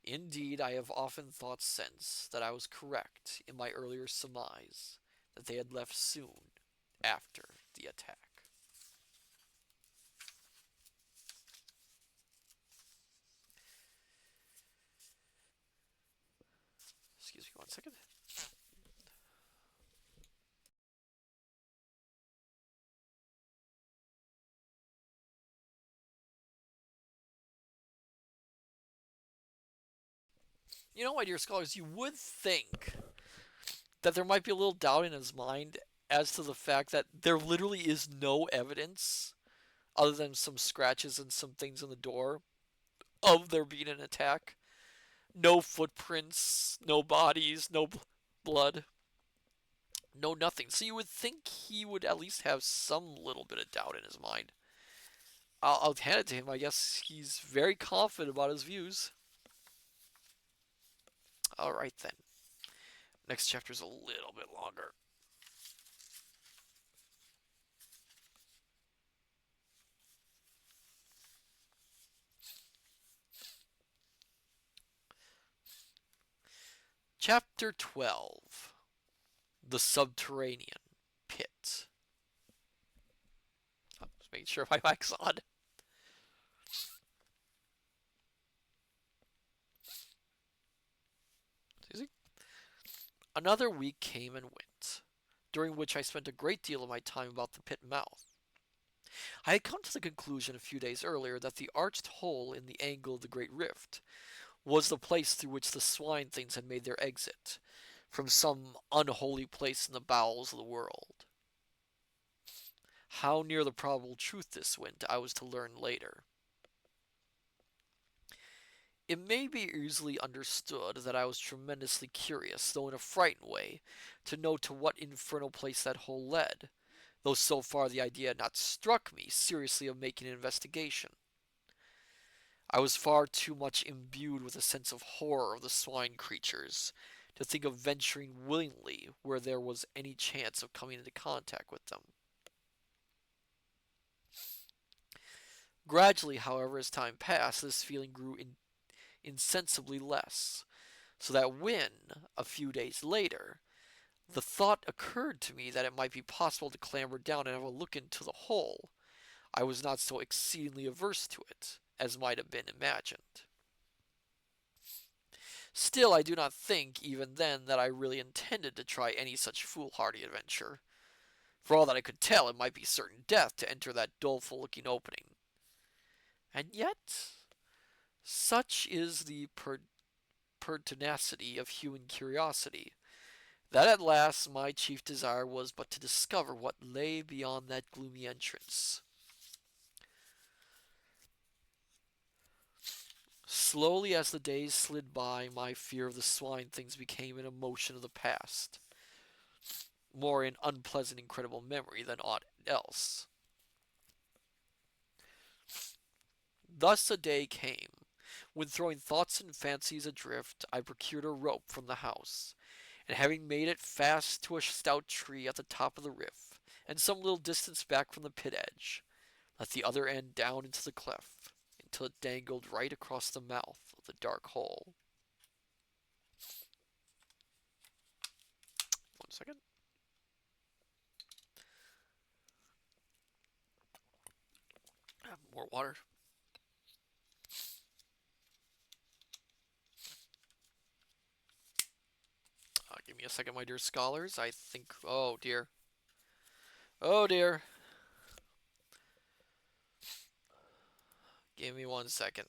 Indeed, I have often thought since that I was correct in my earlier surmise that they had left soon after the attack. Excuse me 1 second. You know, my dear scholars, you would think that there might be a little doubt in his mind as to the fact that there literally is no evidence other than some scratches and some things on the door of there being an attack. No footprints, no bodies, no blood, no nothing. So you would think he would at least have some little bit of doubt in his mind. I'll hand it to him. I guess he's very confident about his views. Alright then. Next chapter's a little bit longer. Chapter 12. The Subterranean Pit. Just making sure my mic's on. Easy. Another week came and went, during which I spent a great deal of my time about the pit mouth. I had come to the conclusion a few days earlier that the arched hole in the angle of the great rift was the place through which the swine things had made their exit, from some unholy place in the bowels of the world. How near the probable truth this went, I was to learn later. It may be easily understood that I was tremendously curious, though in a frightened way, to know to what infernal place that hole led, though so far the idea had not struck me seriously of making an investigation. I was far too much imbued with a sense of horror of the swine creatures to think of venturing willingly where there was any chance of coming into contact with them. Gradually, however, as time passed, this feeling grew insensibly less, so that when, a few days later, the thought occurred to me that it might be possible to clamber down and have a look into the hole, I was not so exceedingly averse to it as might have been imagined. Still, I do not think, even then, that I really intended to try any such foolhardy adventure. For all that I could tell, it might be certain death to enter that doleful-looking opening. And yet, such is the pertinacity of human curiosity, That at last my chief desire was but to discover what lay beyond that gloomy entrance. Slowly as the days slid by, my fear of the swine things became an emotion of the past, more an unpleasant, incredible memory than aught else. Thus a day came, when throwing thoughts and fancies adrift, I procured a rope from the house, and having made it fast to a stout tree at the top of the rift, and some little distance back from the pit edge, let the other end down into the cleft, until it dangled right across the mouth of the dark hole. 1 second. More water. Give me a second, my dear scholars. I think. Oh dear. Oh dear. Give me 1 second.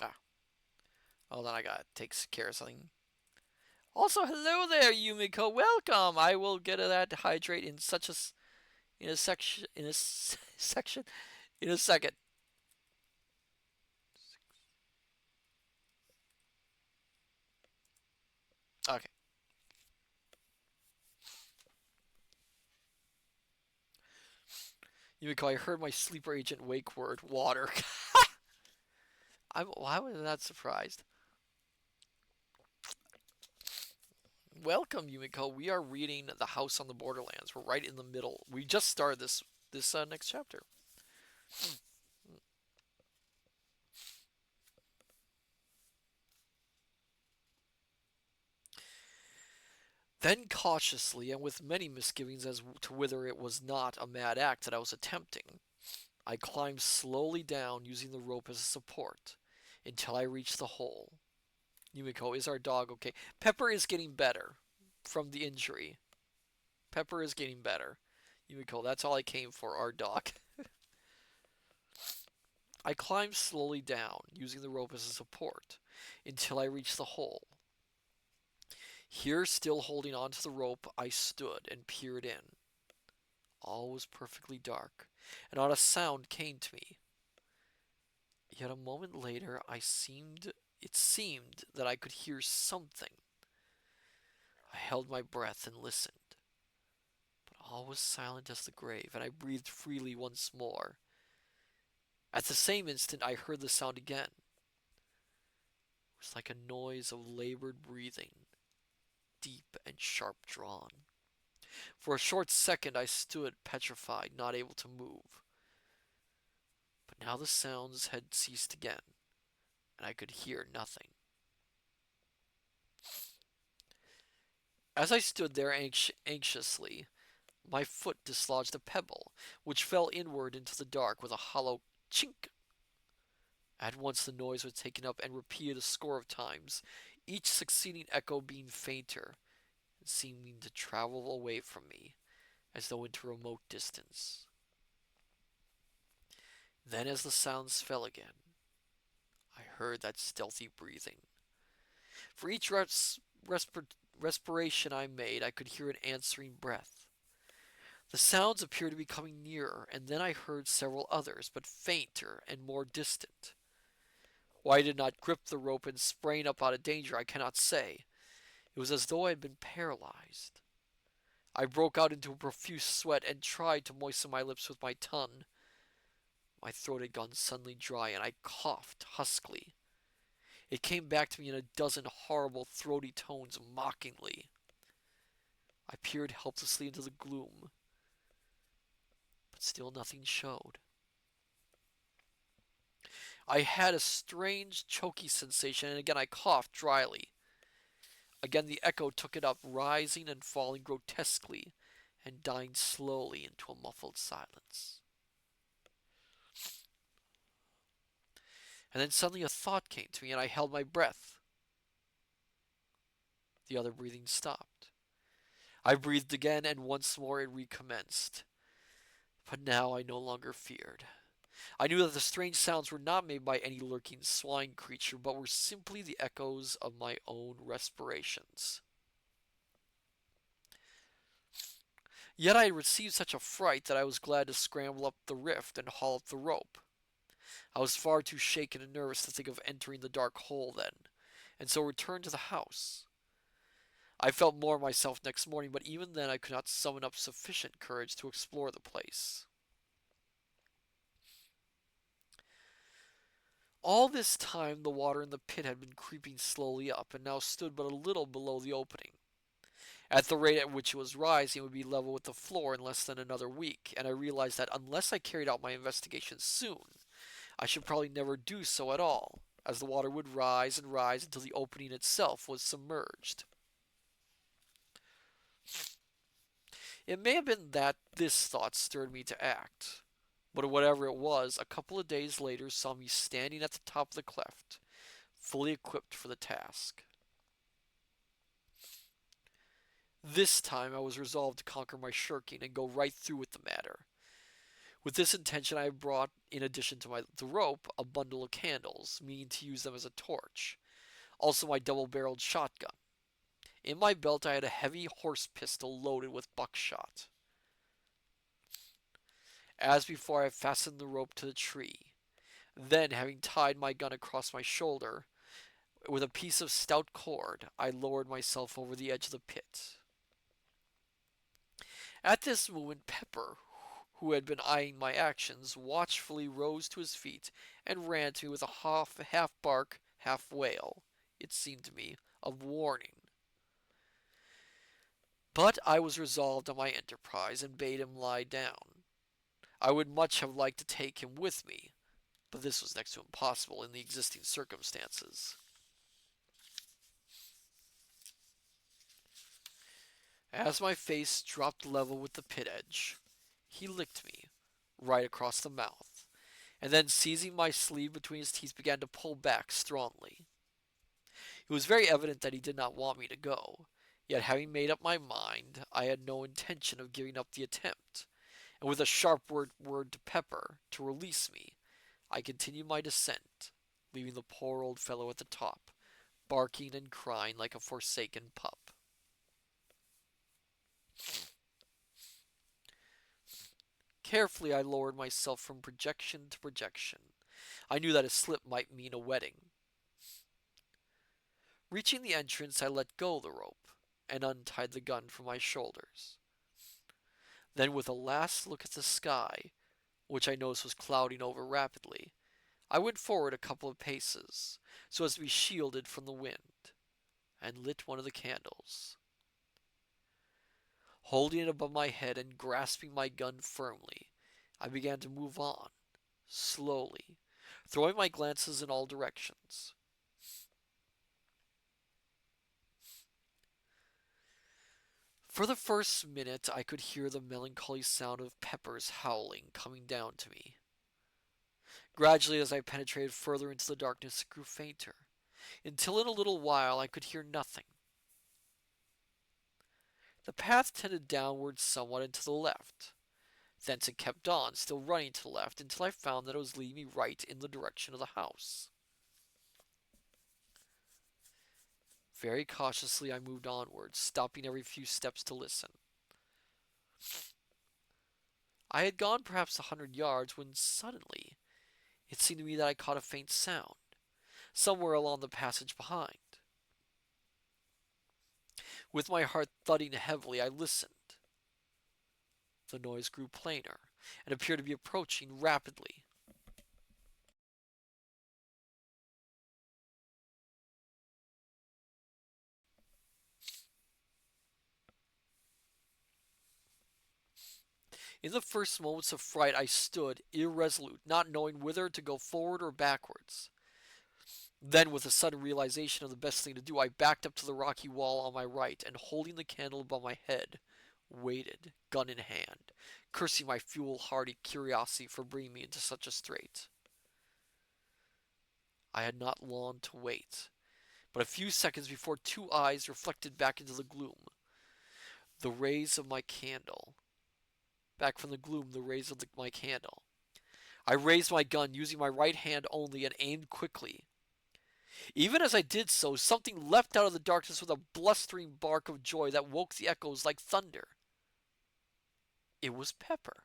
Ah. Hold on, I gotta take care of something. Also, hello there, Yumiko. Welcome. I will get to that hydrate in such a in a section section in a second. Okay. Yumiko, I heard my sleeper agent wake word water. Why was I not surprised? Welcome, Yumiko. We are reading The House on the Borderlands. We're right in the middle. We just started this next chapter. Then cautiously, and with many misgivings as to whether it was not a mad act that I was attempting, I climbed slowly down using the rope as a support until I reached the hole. Yumiko, is our dog okay? Pepper is getting better from the injury. Pepper is getting better. Yumiko, that's all I came for, our dog. I climbed slowly down, using the rope as a support, until I reached the hole. Here, still holding onto the rope, I stood and peered in. All was perfectly dark, and not a sound came to me. Yet a moment later, it seemed that I could hear something. I held my breath and listened, but all was silent as the grave, and I breathed freely once more. At the same instant, I heard the sound again. It was like a noise of labored breathing, deep and sharp drawn. For a short second, I stood petrified, not able to move. But now the sounds had ceased again, and I could hear nothing. As I stood there anxiously, my foot dislodged a pebble, which fell inward into the dark with a hollow chink. At once the noise was taken up and repeated a score of times, each succeeding echo being fainter and seeming to travel away from me, as though into remote distance. Then, as the sounds fell again, I heard that stealthy breathing. For each respiration I made, I could hear an answering breath. The sounds appeared to be coming nearer, and then I heard several others, but fainter and more distant. Why I did not grip the rope and sprain up out of danger, I cannot say. It was as though I had been paralyzed. I broke out into a profuse sweat and tried to moisten my lips with my tongue. My throat had gone suddenly dry, and I coughed huskily. It came back to me in a dozen horrible, throaty tones, mockingly. I peered helplessly into the gloom, but still nothing showed. I had a strange, choky sensation, and again I coughed dryly. Again the echo took it up, rising and falling grotesquely, and dying slowly into a muffled silence. And then suddenly a thought came to me, and I held my breath. The other breathing stopped. I breathed again, and once more it recommenced. But now I no longer feared. I knew that the strange sounds were not made by any lurking swine creature, but were simply the echoes of my own respirations. Yet I had received such a fright that I was glad to scramble up the rift and haul up the rope. I was far too shaken and nervous to think of entering the dark hole then, and so returned to the house. I felt more myself next morning, but even then I could not summon up sufficient courage to explore the place. All this time the water in the pit had been creeping slowly up, and now stood but a little below the opening. At the rate at which it was rising, it would be level with the floor in less than another week, and I realized that unless I carried out my investigation soon, I should probably never do so at all, as the water would rise and rise until the opening itself was submerged. It may have been that this thought stirred me to act, but whatever it was, a couple of days later saw me standing at the top of the cleft, fully equipped for the task. This time I was resolved to conquer my shirking and go right through with the matter. With this intention I brought, in addition to the rope, a bundle of candles, meaning to use them as a torch. Also my double-barreled shotgun. In my belt I had a heavy horse pistol loaded with buckshot. As before, I fastened the rope to the tree. Then, having tied my gun across my shoulder with a piece of stout cord, I lowered myself over the edge of the pit. At this moment, Pepper, who had been eyeing my actions, watchfully rose to his feet and ran to me with a half bark, half wail, it seemed to me, of warning. But I was resolved on my enterprise and bade him lie down. I would much have liked to take him with me, but this was next to impossible in the existing circumstances. As my face dropped level with the pit edge, he licked me right across the mouth, and then seizing my sleeve between his teeth began to pull back strongly. It was very evident that he did not want me to go, yet having made up my mind, I had no intention of giving up the attempt, and with a sharp word to Pepper to release me, I continued my descent, leaving the poor old fellow at the top, barking and crying like a forsaken pup. Carefully I lowered myself from projection to projection. I knew that a slip might mean a wetting. Reaching the entrance, I let go the rope and untied the gun from my shoulders. Then, with a last look at the sky, which I noticed was clouding over rapidly, I went forward a couple of paces, so as to be shielded from the wind, and lit one of the candles. Holding it above my head and grasping my gun firmly, I began to move on, slowly, throwing my glances in all directions. For the first minute I could hear the melancholy sound of Pepper's howling coming down to me. Gradually, as I penetrated further into the darkness, it grew fainter, until in a little while I could hear nothing. The path tended downwards somewhat and to the left. Thence it kept on, still running to the left, until I found that it was leading me right in the direction of the house. Very cautiously I moved onwards, stopping every few steps to listen. I had gone perhaps 100 yards when suddenly it seemed to me that I caught a faint sound, somewhere along the passage behind. With my heart thudding heavily, I listened. The noise grew plainer, and appeared to be approaching rapidly. In the first moments of fright I stood irresolute, not knowing whither to go forward or backwards. Then, with a sudden realization of the best thing to do, I backed up to the rocky wall on my right, and holding the candle above my head, waited, gun in hand, cursing my foolhardy curiosity for bringing me into such a strait. I had not long to wait. but a few seconds before two eyes reflected back into the gloom. The rays of my candle. Back from the gloom, the rays of my candle. I raised my gun, using my right hand only, and aimed quickly. Even as I did so, something leapt out of the darkness with a blustering bark of joy that woke the echoes like thunder. It was Pepper.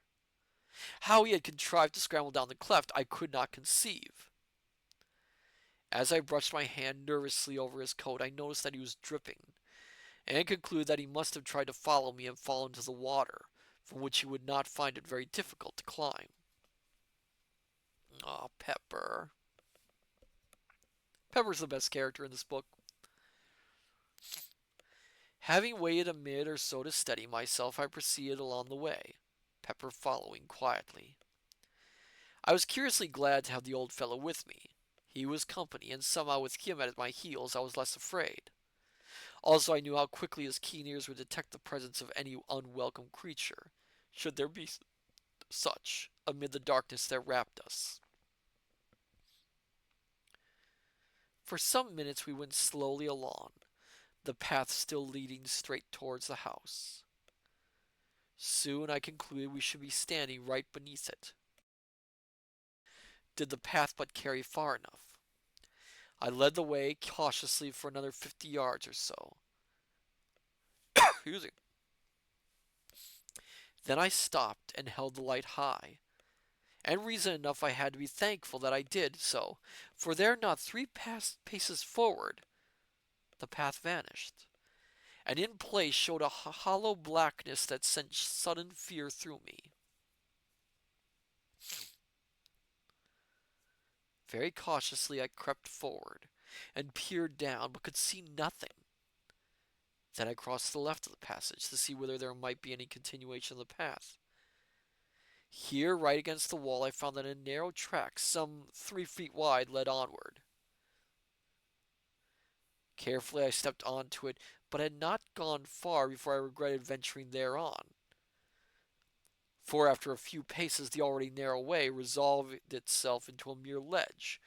How he had contrived to scramble down the cleft, I could not conceive. As I brushed my hand nervously over his coat, I noticed that he was dripping, and concluded that he must have tried to follow me and fall into the water, from which he would not find it very difficult to climb. Aw, Pepper. Pepper's the best character in this book. Having waited a minute or so to steady myself, I proceeded along the way, Pepper following quietly. I was curiously glad to have the old fellow with me. He was company, and somehow with him at my heels I was less afraid. Also, I knew how quickly his keen ears would detect the presence of any unwelcome creature, should there be such, amid the darkness that wrapped us. For some minutes we went slowly along, the path still leading straight towards the house. Soon I concluded we should be standing right beneath it. Did the path but carry far enough? I led the way cautiously for another 50 yards or so. Excuse me. Then I stopped and held the light high, and reason enough I had to be thankful that I did so, for there not 3 paces forward, the path vanished, and in place showed a hollow blackness that sent sudden fear through me. Very cautiously I crept forward and peered down, but could see nothing. Then I crossed to the left of the passage to see whether there might be any continuation of the path. Here, right against the wall, I found that a narrow track, some 3 feet wide, led onward. Carefully I stepped onto it, but had not gone far before I regretted venturing thereon. For after a few paces, the already narrow way resolved itself into a mere ledge,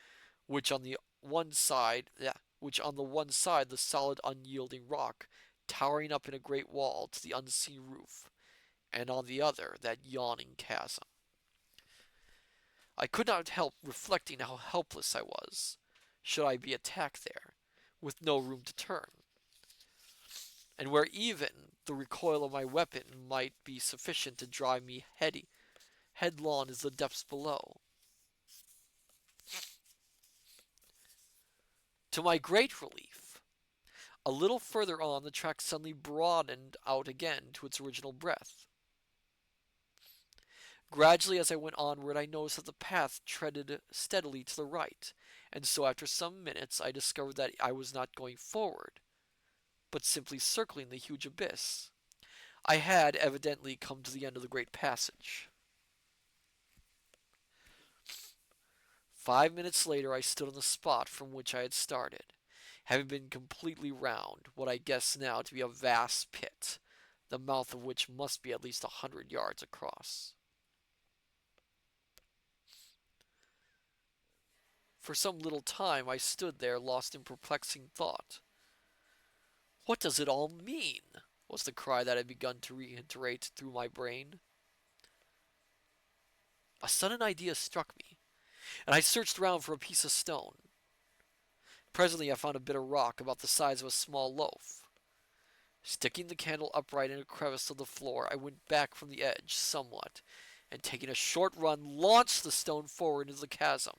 which on the one side the solid unyielding rock, towering up in a great wall to the unseen roof, and on the other that yawning chasm. I could not help reflecting how helpless I was, should I be attacked there, with no room to turn, and where even the recoil of my weapon might be sufficient to drive me headlong into the depths below. To my great relief, a little further on the track suddenly broadened out again to its original breadth. Gradually, as I went onward, I noticed that the path treaded steadily to the right, and so after some minutes I discovered that I was not going forward, but simply circling the huge abyss. I had evidently come to the end of the great passage. 5 minutes later I stood on the spot from which I had started, having been completely round what I guess now to be a vast pit, the mouth of which must be at least 100 yards across. For some little time I stood there lost in perplexing thought. What does it all mean? Was the cry that had begun to reiterate through my brain. A sudden idea struck me, and I searched round for a piece of stone. Presently I found a bit of rock about the size of a small loaf. Sticking the candle upright in a crevice of the floor, I went back from the edge somewhat, and taking a short run, launched the stone forward into the chasm,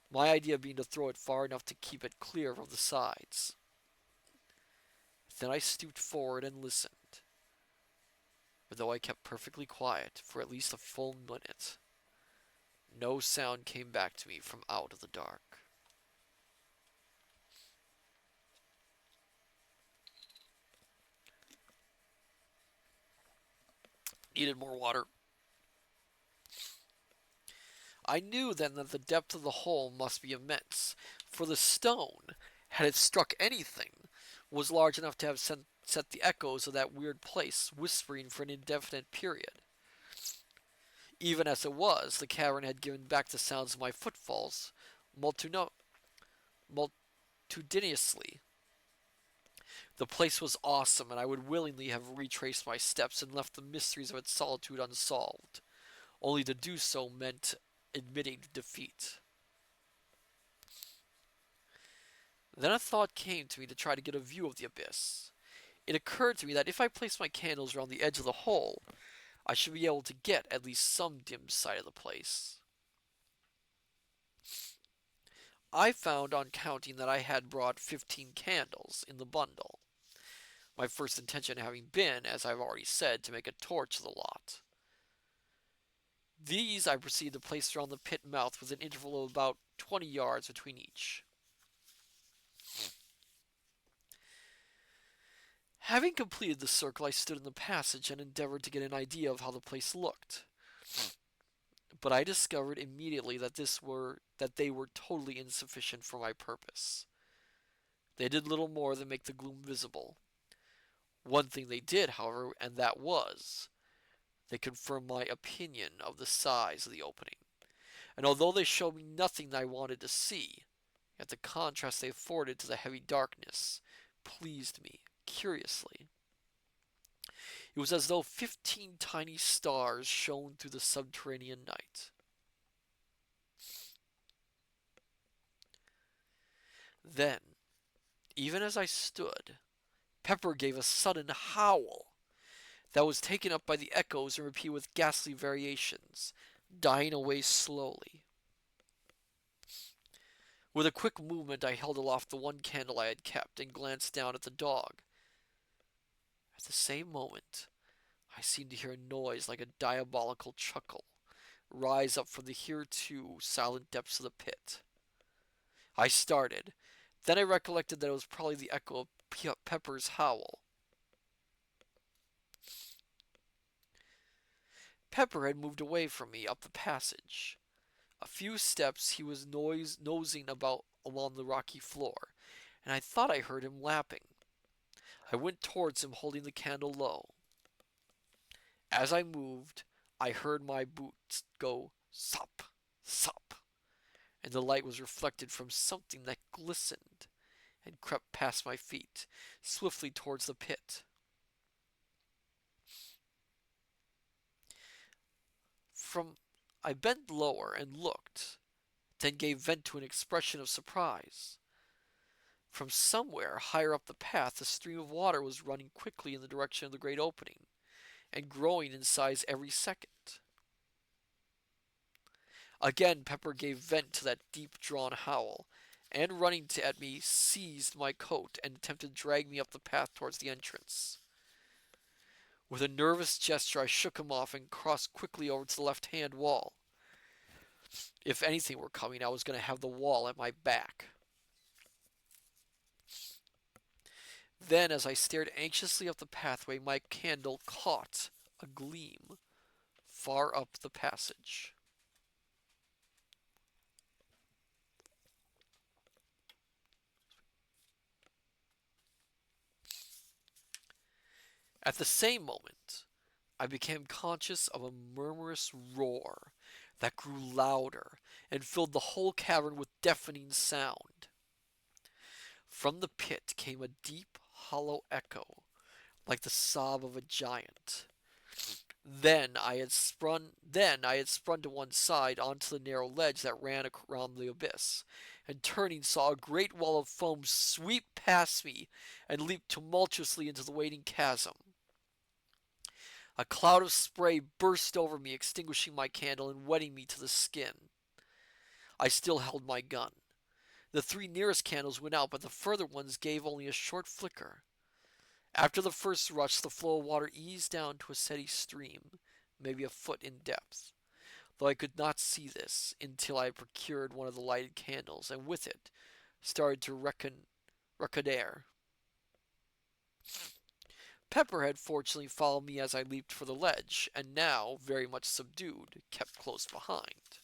my idea being to throw it far enough to keep it clear of the sides. Then I stooped forward and listened, but though I kept perfectly quiet for at least a full minute, no sound came back to me from out of the dark. Needed more water. I knew then that the depth of the hole must be immense, for the stone, had it struck anything, was large enough to have set the echoes of that weird place whispering for an indefinite period. Even as it was, the cavern had given back the sounds of my footfalls multitudinous, multitudinously. The place was awesome, and I would willingly have retraced my steps and left the mysteries of its solitude unsolved. Only to do so meant admitting defeat. Then a thought came to me to try to get a view of the abyss. It occurred to me that if I placed my candles around the edge of the hole, I should be able to get at least some dim sight of the place. I found on counting that I had brought 15 candles in the bundle. My first intention having been, as I've already said, to make a torch of the lot. These I proceeded to place around the pit mouth with an interval of about 20 yards between each. Having completed the circle, I stood in the passage and endeavored to get an idea of how the place looked. But I discovered immediately that they were totally insufficient for my purpose. They did little more than make the gloom visible. One thing they did, however, and that was, they confirmed my opinion of the size of the opening. And although they showed me nothing that I wanted to see, yet the contrast they afforded to the heavy darkness pleased me curiously. It was as though 15 tiny stars shone through the subterranean night. Then, even as I stood, Pepper gave a sudden howl that was taken up by the echoes and repeated with ghastly variations, dying away slowly. With a quick movement, I held aloft the one candle I had kept and glanced down at the dog. At the same moment, I seemed to hear a noise like a diabolical chuckle rise up from the hereto silent depths of the pit. I started. Then I recollected that it was probably the echo of Pepper's howl. Pepper had moved away from me up the passage. A few steps he was nosing about along the rocky floor, and I thought I heard him lapping. I went towards him holding the candle low. As I moved, I heard my boots go sop, sop, and the light was reflected from something that glistened and crept past my feet, swiftly towards the pit. I bent lower and looked, then gave vent to an expression of surprise. From somewhere higher up the path, a stream of water was running quickly in the direction of the great opening, and growing in size every second. Again Pepper gave vent to that deep-drawn howl, and running at me, seized my coat and attempted to drag me up the path towards the entrance. With a nervous gesture, I shook him off and crossed quickly over to the left-hand wall. If anything were coming, I was going to have the wall at my back. Then, as I stared anxiously up the pathway, my candle caught a gleam far up the passage. At the same moment, I became conscious of a murmurous roar that grew louder and filled the whole cavern with deafening sound. From the pit came a deep, hollow echo, like the sob of a giant. Then I had sprung to one side onto the narrow ledge that ran around the abyss, and turning saw a great wall of foam sweep past me and leap tumultuously into the waiting chasm. A cloud of spray burst over me, extinguishing my candle and wetting me to the skin. I still held my gun. The 3 nearest candles went out, but the further ones gave only a short flicker. After the first rush, the flow of water eased down to a steady stream, maybe a foot in depth, though I could not see this until I had procured one of the lighted candles, and with it started to reconnoiter. Pepper had fortunately followed me as I leaped for the ledge, and now, very much subdued, kept close behind.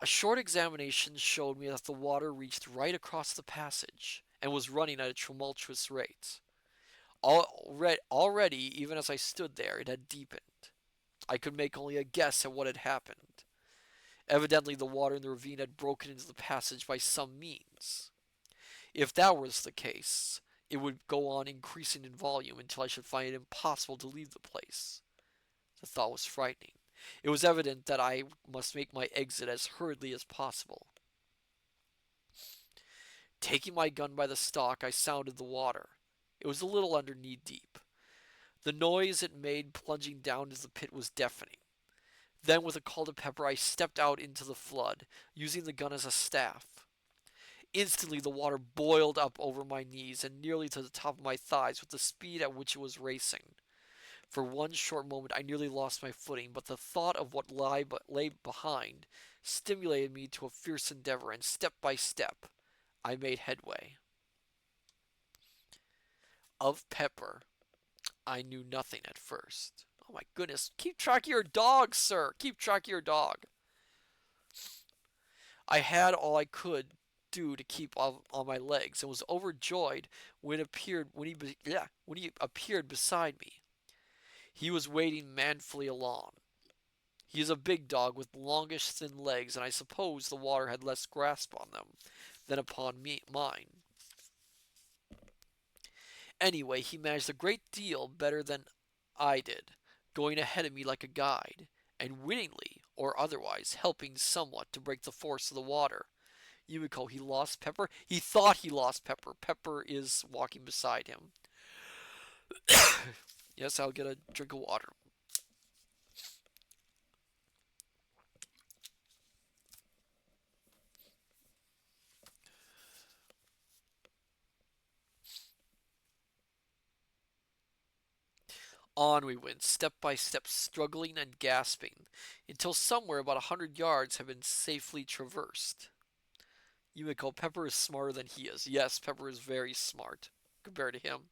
A short examination showed me that the water reached right across the passage, and was running at a tumultuous rate. Already, even as I stood there, it had deepened. I could make only a guess at what had happened. Evidently, the water in the ravine had broken into the passage by some means. If that was the case, it would go on increasing in volume until I should find it impossible to leave the place. The thought was frightening. It was evident that I must make my exit as hurriedly as possible. Taking my gun by the stock, I sounded the water. It was a little under knee deep. The noise it made plunging down into the pit was deafening. Then, with a call to Pepper, I stepped out into the flood, using the gun as a staff. Instantly, the water boiled up over my knees and nearly to the top of my thighs with the speed at which it was racing. For one short moment, I nearly lost my footing, but the thought of what lay behind stimulated me to a fierce endeavor, and step by step, I made headway. Of Pepper, I knew nothing at first. Oh my goodness, keep track of your dog, sir! Keep track of your dog! I had all I could do to keep on my legs, and was overjoyed when he appeared beside me. He was wading manfully along. He is a big dog with longish, thin legs, and I suppose the water had less grasp on them than upon mine. Anyway, he managed a great deal better than I did, going ahead of me like a guide, and wittingly, or otherwise, helping somewhat to break the force of the water. Yumiko, he lost Pepper? He thought he lost Pepper. Pepper is walking beside him. Yes, I'll get a drink of water. On we went, step by step, struggling and gasping, until somewhere about 100 yards had been safely traversed. Yumiko, Pepper is smarter than he is. Yes, Pepper is very smart compared to him.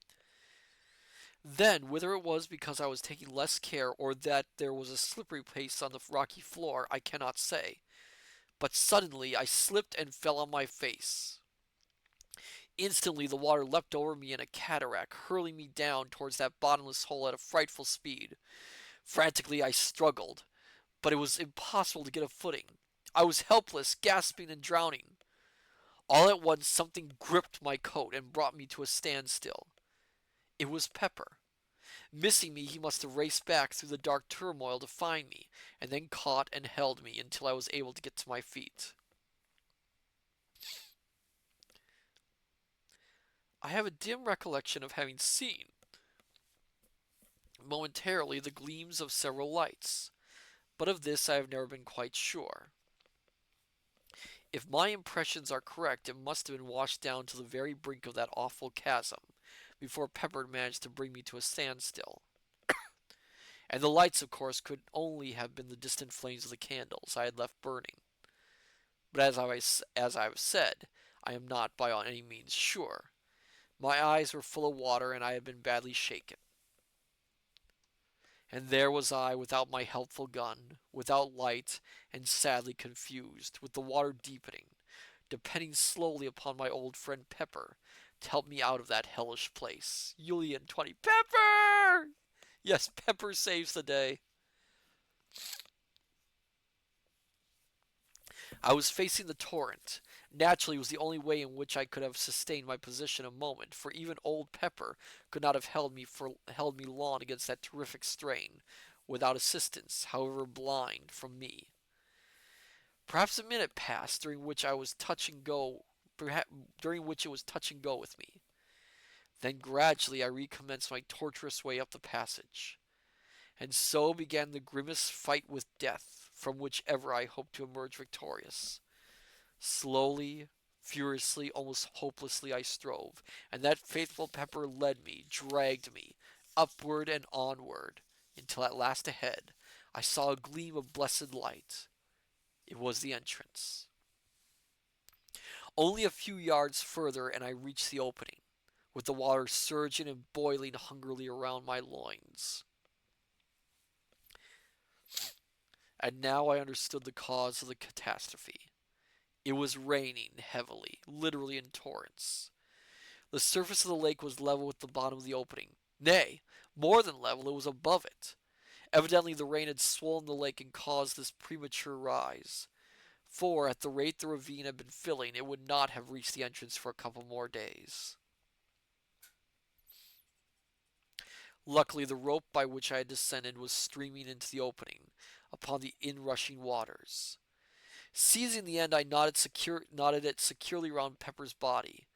Then, whether it was because I was taking less care or that there was a slippery place on the rocky floor, I cannot say. But suddenly I slipped and fell on my face. Instantly the water leapt over me in a cataract, hurling me down towards that bottomless hole at a frightful speed. Frantically I struggled, but it was impossible to get a footing. I was helpless, gasping and drowning. All at once something gripped my coat and brought me to a standstill. It was Pepper. Missing me, he must have raced back through the dark turmoil to find me, and then caught and held me until I was able to get to my feet. I have a dim recollection of having seen, momentarily, the gleams of several lights, but of this I have never been quite sure. If my impressions are correct, it must have been washed down to the very brink of that awful chasm before Pepper managed to bring me to a standstill. And the lights, of course, could only have been the distant flames of the candles I had left burning. But as I have said, I am not by any means sure. My eyes were full of water, and I had been badly shaken. And there was I, without my helpful gun, without light, and sadly confused, with the water deepening, depending slowly upon my old friend Pepper to help me out of that hellish place. Julian 20. Pepper! Yes, Pepper saves the day. I was facing the torrent. Naturally, it was the only way in which I could have sustained my position a moment, for even old Pepper could not have held me long against that terrific strain, without assistance, however blind, from me. Perhaps a minute passed, during which I was touch and go, during which it was touch and go with me. Then gradually I recommenced my tortuous way up the passage. And so began the grimmest fight with death, from which ever I hoped to emerge victorious. Slowly, furiously, almost hopelessly I strove, and that faithful Pepper led me, dragged me, upward and onward, until at last ahead I saw a gleam of blessed light. It was the entrance. Only a few yards further and I reached the opening, with the water surging and boiling hungrily around my loins. And now I understood the cause of the catastrophe. It was raining heavily, literally in torrents. The surface of the lake was level with the bottom of the opening. Nay, more than level, it was above it. Evidently the rain had swollen the lake and caused this premature rise. for at the rate the ravine had been filling, it would not have reached the entrance for a couple more days. Luckily, the rope by which I had descended was streaming into the opening upon the inrushing waters. Seizing the end, I knotted it securely round Pepper's body.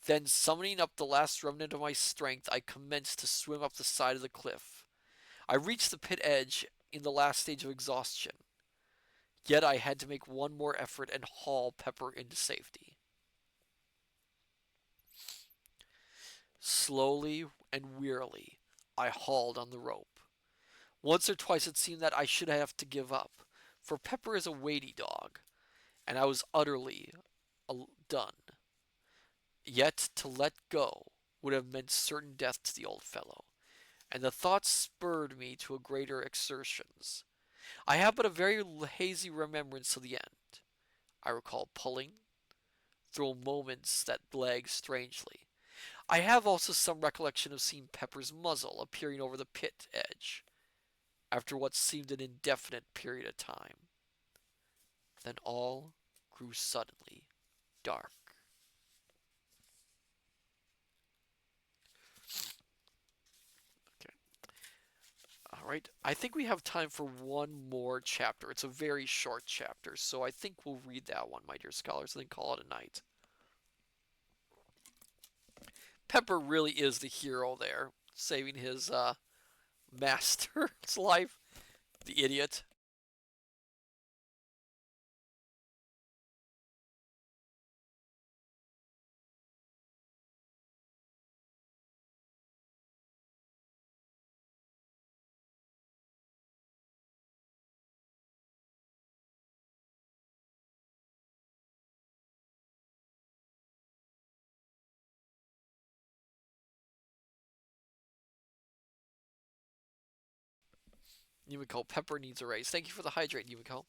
Then, summoning up the last remnant of my strength, I commenced to swim up the side of the cliff. I reached the pit edge in the last stage of exhaustion. Yet I had to make one more effort and haul Pepper into safety. Slowly and wearily, I hauled on the rope. Once or twice it seemed that I should have to give up, for Pepper is a weighty dog, and I was utterly done. Yet to let go would have meant certain death to the old fellow, and the thought spurred me to greater exertions. I have but a very hazy remembrance of the end. I recall pulling, through moments that lag strangely. I have also some recollection of seeing Pepper's muzzle appearing over the pit edge, after what seemed an indefinite period of time. Then all grew suddenly dark. Okay. All right. I think we have time for one more chapter. It's a very short chapter, so I think we'll read that one, my dear scholars, and then call it a night. Pepper really is the hero there, saving his master's life. The idiot. Yumiko, Pepper needs a raise. Thank you for the hydrate, Yumiko.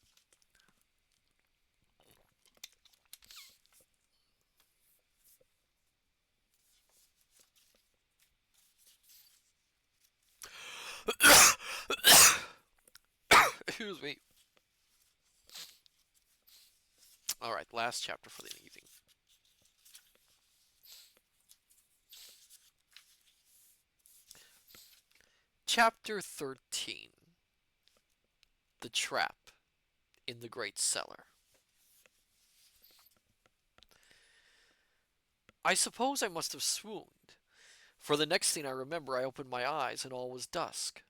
Excuse me. Alright, last chapter for the evening. Chapter 13. The Trap in the Great Cellar. I suppose I must have swooned, for the next thing I remember I opened my eyes and all was dusk.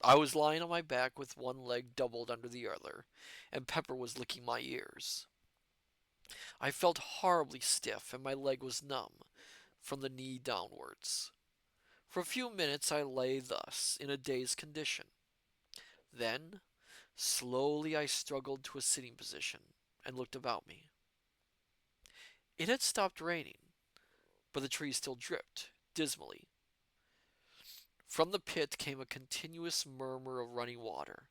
I was lying on my back with one leg doubled under the other, and Pepper was licking my ears. I felt horribly stiff, and my leg was numb from the knee downwards. For a few minutes I lay thus, in a dazed condition. Then, slowly I struggled to a sitting position, and looked about me. It had stopped raining, but the trees still dripped, dismally. From the pit came a continuous murmur of running water.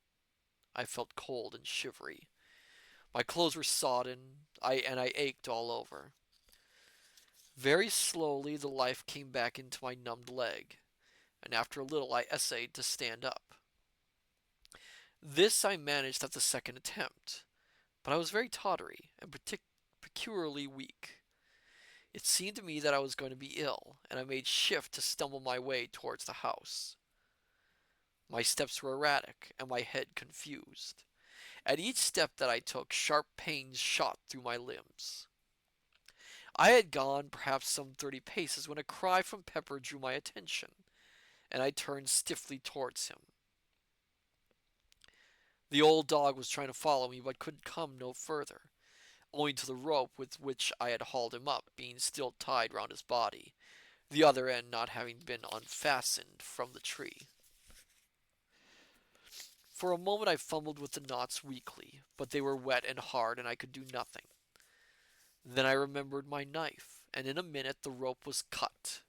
I felt cold and shivery. My clothes were sodden, and I ached all over. Very slowly the life came back into my numbed leg, and after a little I essayed to stand up. This I managed at the second attempt, but I was very tottery and peculiarly weak. It seemed to me that I was going to be ill, and I made shift to stumble my way towards the house. My steps were erratic, and my head confused. At each step that I took, sharp pains shot through my limbs. I had gone perhaps some 30 paces when a cry from Pepper drew my attention, and I turned stiffly towards him. The old dog was trying to follow me, but could come no further, owing to the rope with which I had hauled him up being still tied round his body, the other end not having been unfastened from the tree. For a moment I fumbled with the knots weakly, but they were wet and hard, and I could do nothing. Then I remembered my knife, and in a minute the rope was cut.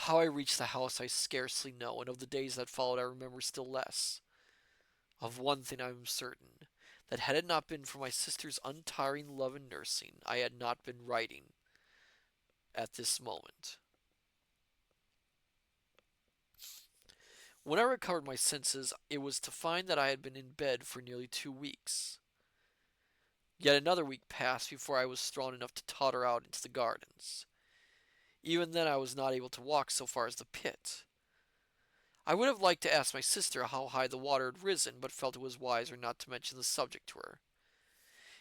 How I reached the house I scarcely know, and of the days that followed I remember still less. Of one thing I am certain, that had it not been for my sister's untiring love and nursing, I had not been writing at this moment. When I recovered my senses, it was to find that I had been in bed for nearly 2 weeks. Yet another week passed before I was strong enough to totter out into the gardens. Even then, I was not able to walk so far as the pit. I would have liked to ask my sister how high the water had risen, but felt it was wiser not to mention the subject to her.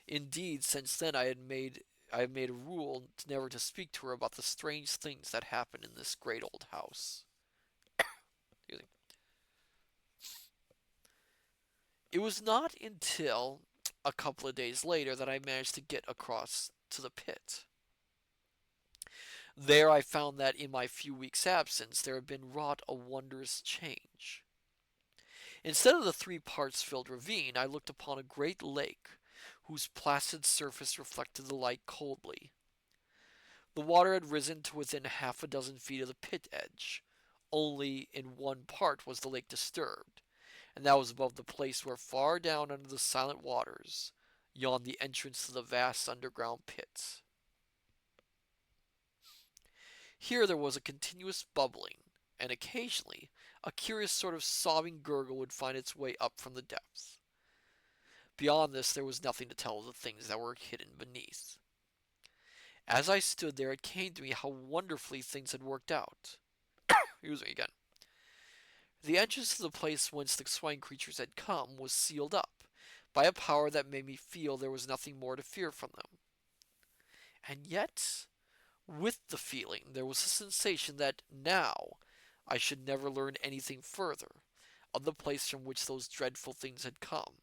Indeed, since then I have made a rule never to speak to her about the strange things that happen in this great old house. It was not until a couple of days later that I managed to get across to the pit. There I found that in my few weeks' absence there had been wrought a wondrous change. Instead of the 3 parts filled ravine, I looked upon a great lake whose placid surface reflected the light coldly. The water had risen to within half a dozen feet of the pit edge. Only in 1 part was the lake disturbed, and that was above the place where far down under the silent waters yawned the entrance to the vast underground pit. Here there was a continuous bubbling, and occasionally a curious sort of sobbing gurgle would find its way up from the depths. Beyond this there was nothing to tell of the things that were hidden beneath. As I stood there, it came to me how wonderfully things had worked out. Excuse me again. The entrance to the place whence the swine creatures had come was sealed up by a power that made me feel there was nothing more to fear from them. And yet, with the feeling, there was a sensation that now I should never learn anything further of the place from which those dreadful things had come.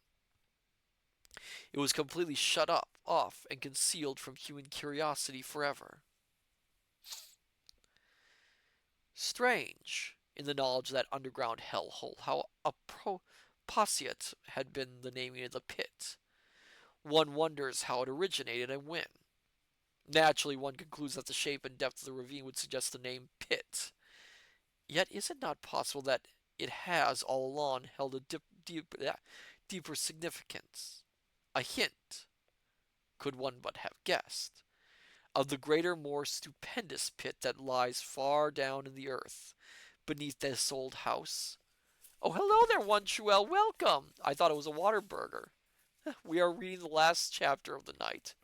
It was completely shut up, off, and concealed from human curiosity forever. Strange, in the knowledge of that underground hellhole, how apposite had been the naming of the pit. One wonders how it originated and when. Naturally, one concludes that the shape and depth of the ravine would suggest the name pit. Yet is it not possible that it has all along held a deeper significance? A hint, could one but have guessed, of the greater, more stupendous pit that lies far down in the earth, beneath this old house. Oh, hello there, one Truel. Welcome. I thought it was a water burger. We are reading the last chapter of the night.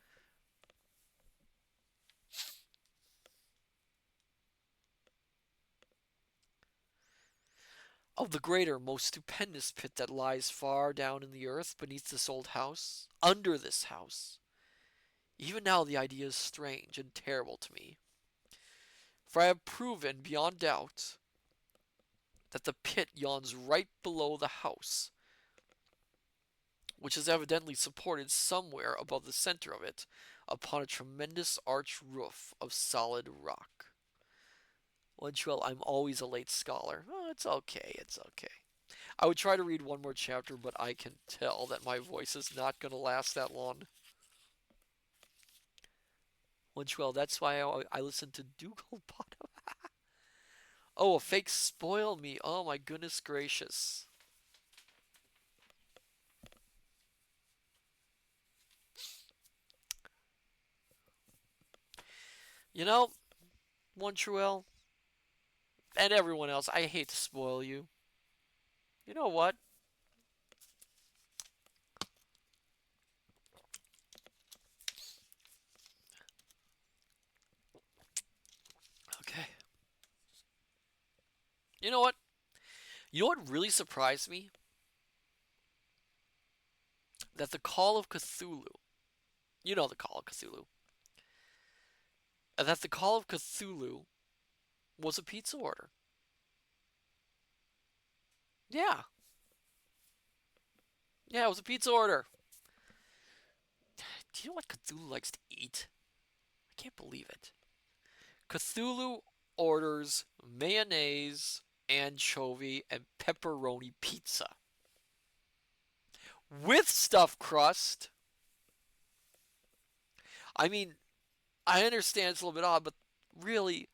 Of the greater, most stupendous pit that lies far down in the earth, beneath this old house, under this house. Even now the idea is strange and terrible to me, for I have proven beyond doubt that the pit yawns right below the house, which is evidently supported somewhere above the center of it upon a tremendous arched roof of solid rock. Well, I'm always a late scholar. Oh, it's okay, it's okay. I would try to read one more chapter, but I can tell that my voice is not going to last that long. Well, that's why I listen to Dougal Bottom. Oh, a fake spoil me. Oh my goodness gracious. You know, Montreal, and everyone else, I hate to spoil you. You know what? Okay. You know what? You know what really surprised me? That the Call of Cthulhu, you know the Call of Cthulhu, that the Call of Cthulhu was a pizza order. Yeah. Yeah, it was a pizza order. Do you know what Cthulhu likes to eat? I can't believe it. Cthulhu orders mayonnaise, anchovy, and pepperoni pizza with stuffed crust. I mean, I understand it's a little bit odd, but really,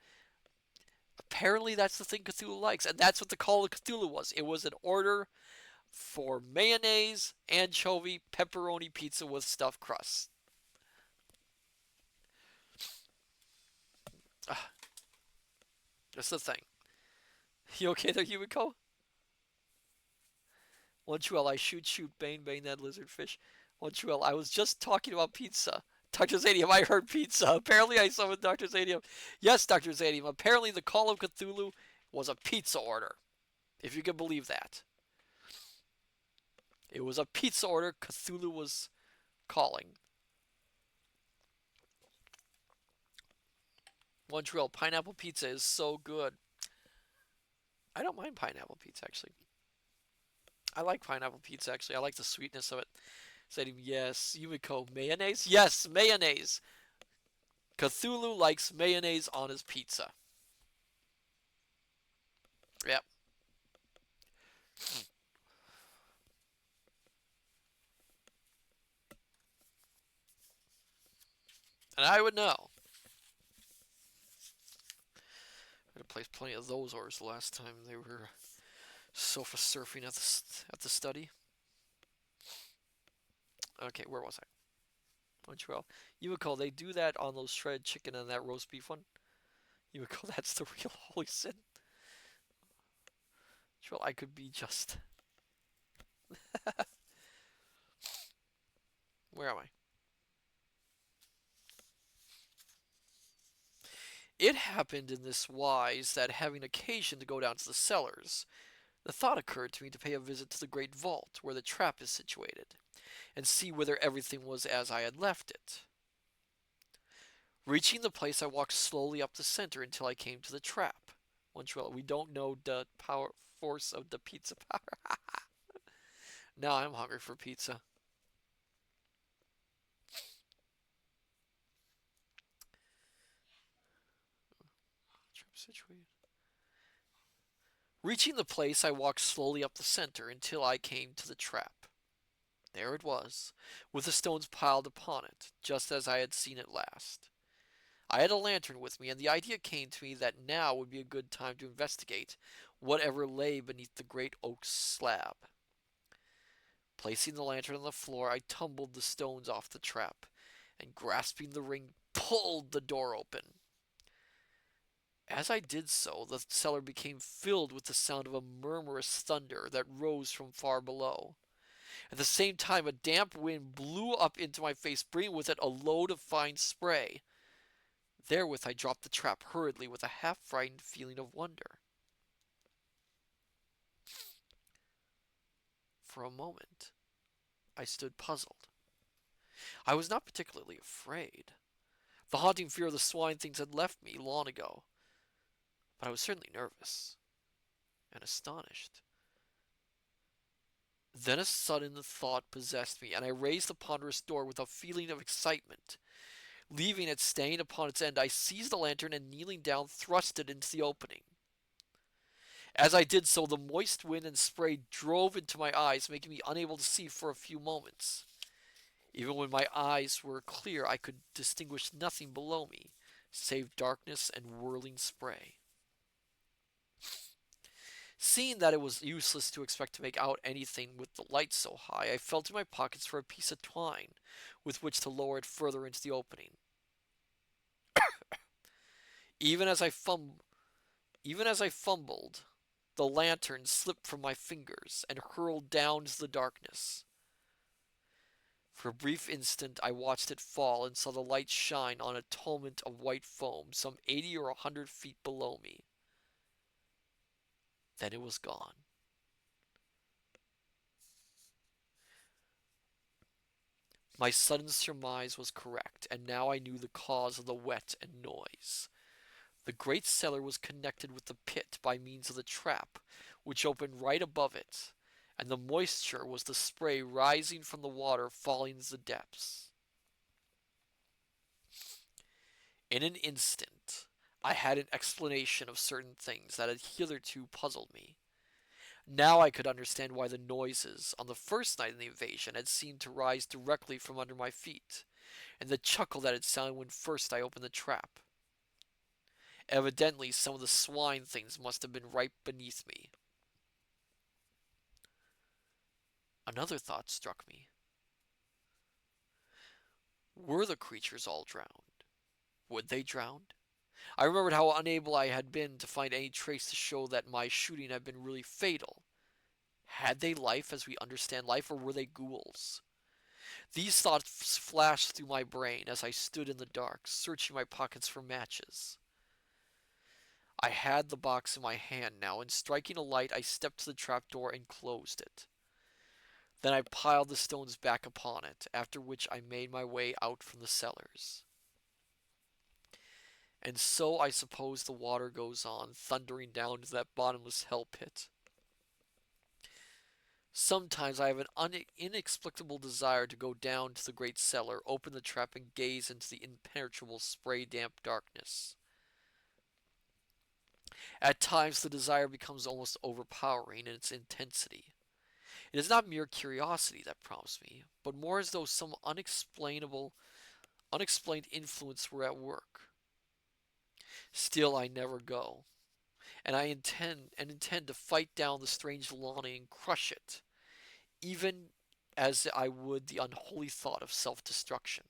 apparently that's the thing Cthulhu likes, and that's what the Call of Cthulhu was. It was an order for mayonnaise, anchovy, pepperoni pizza with stuffed crust. That's the thing. You okay there, Yumiko? One true L, I shoot, shoot, bang, bang, that lizardfish. One true L, I was just talking about pizza. Dr. Zadium, I heard pizza. Apparently, I summoned Dr. Zadium. Yes, Dr. Zadium, apparently the Call of Cthulhu was a pizza order. If you can believe that. It was a pizza order Cthulhu was calling. One true L, pineapple pizza is so good. I don't mind pineapple pizza, actually. I like pineapple pizza, actually. I like the sweetness of it. Said him, yes. Yumiko, mayonnaise? Yes, mayonnaise. Cthulhu likes mayonnaise on his pizza. Yep. And I would know. I played plenty of those orders the last time they were sofa surfing at the study. Okay, where was I? Montreal. Yumiko, they do that on those shredded chicken and that roast beef one. Yumiko, that's the real holy sin. Montreal, I could be just. Where am I? It happened in this wise that having occasion to go down to the cellars, the thought occurred to me to pay a visit to the great vault where the trap is situated, and see whether everything was as I had left it. Reaching the place, I walked slowly up the center until I came to the trap. Montreal, we don't know the power force of the pizza power. Now I'm hungry for pizza. Trap situated. Reaching the place, I walked slowly up the center until I came to the trap. There it was, with the stones piled upon it, just as I had seen it last. I had a lantern with me, and the idea came to me that now would be a good time to investigate whatever lay beneath the great oak slab. Placing the lantern on the floor, I tumbled the stones off the trap, and grasping the ring, pulled the door open. As I did so, the cellar became filled with the sound of a murmurous thunder that rose from far below. At the same time, a damp wind blew up into my face, bringing with it a load of fine spray. Therewith I dropped the trap hurriedly with a half-frightened feeling of wonder. For a moment, I stood puzzled. I was not particularly afraid. The haunting fear of the swine things had left me long ago. But I was certainly nervous and astonished. Then a sudden thought possessed me, and I raised the ponderous door with a feeling of excitement. Leaving it staying upon its end, I seized the lantern and, kneeling down, thrust it into the opening. As I did so, the moist wind and spray drove into my eyes, making me unable to see for a few moments. Even when my eyes were clear, I could distinguish nothing below me, save darkness and whirling spray. Seeing that it was useless to expect to make out anything with the light so high, I felt in my pockets for a piece of twine with which to lower it further into the opening. Even as I fumbled, the lantern slipped from my fingers and hurled down into the darkness. For a brief instant I watched it fall and saw the light shine on a tumult of white foam some 80 or 100 feet below me. Then it was gone. My sudden surmise was correct, and now I knew the cause of the wet and noise. The great cellar was connected with the pit by means of the trap, which opened right above it, and the moisture was the spray rising from the water falling into the depths. In an instant, I had an explanation of certain things that had hitherto puzzled me. Now I could understand why the noises on the first night of the invasion had seemed to rise directly from under my feet, and the chuckle that had sounded when first I opened the trap. Evidently, some of the swine things must have been right beneath me. Another thought struck me. Were the creatures all drowned? Would they drown? I remembered how unable I had been to find any trace to show that my shooting had been really fatal. Had they life as we understand life, or were they ghouls? These thoughts flashed through my brain as I stood in the dark, searching my pockets for matches. I had the box in my hand now, and striking a light, I stepped to the trapdoor and closed it. Then I piled the stones back upon it, after which I made my way out from the cellars. And so I suppose the water goes on, thundering down to that bottomless hell pit. Sometimes I have an inexplicable desire to go down to the great cellar, open the trap, and gaze into the impenetrable spray-damp darkness. At times the desire becomes almost overpowering in its intensity. It is not mere curiosity that prompts me, but more as though some unexplained influence were at work. Still I never go, and I intend to fight down the strange longing and crush it, even as I would the unholy thought of self-destruction.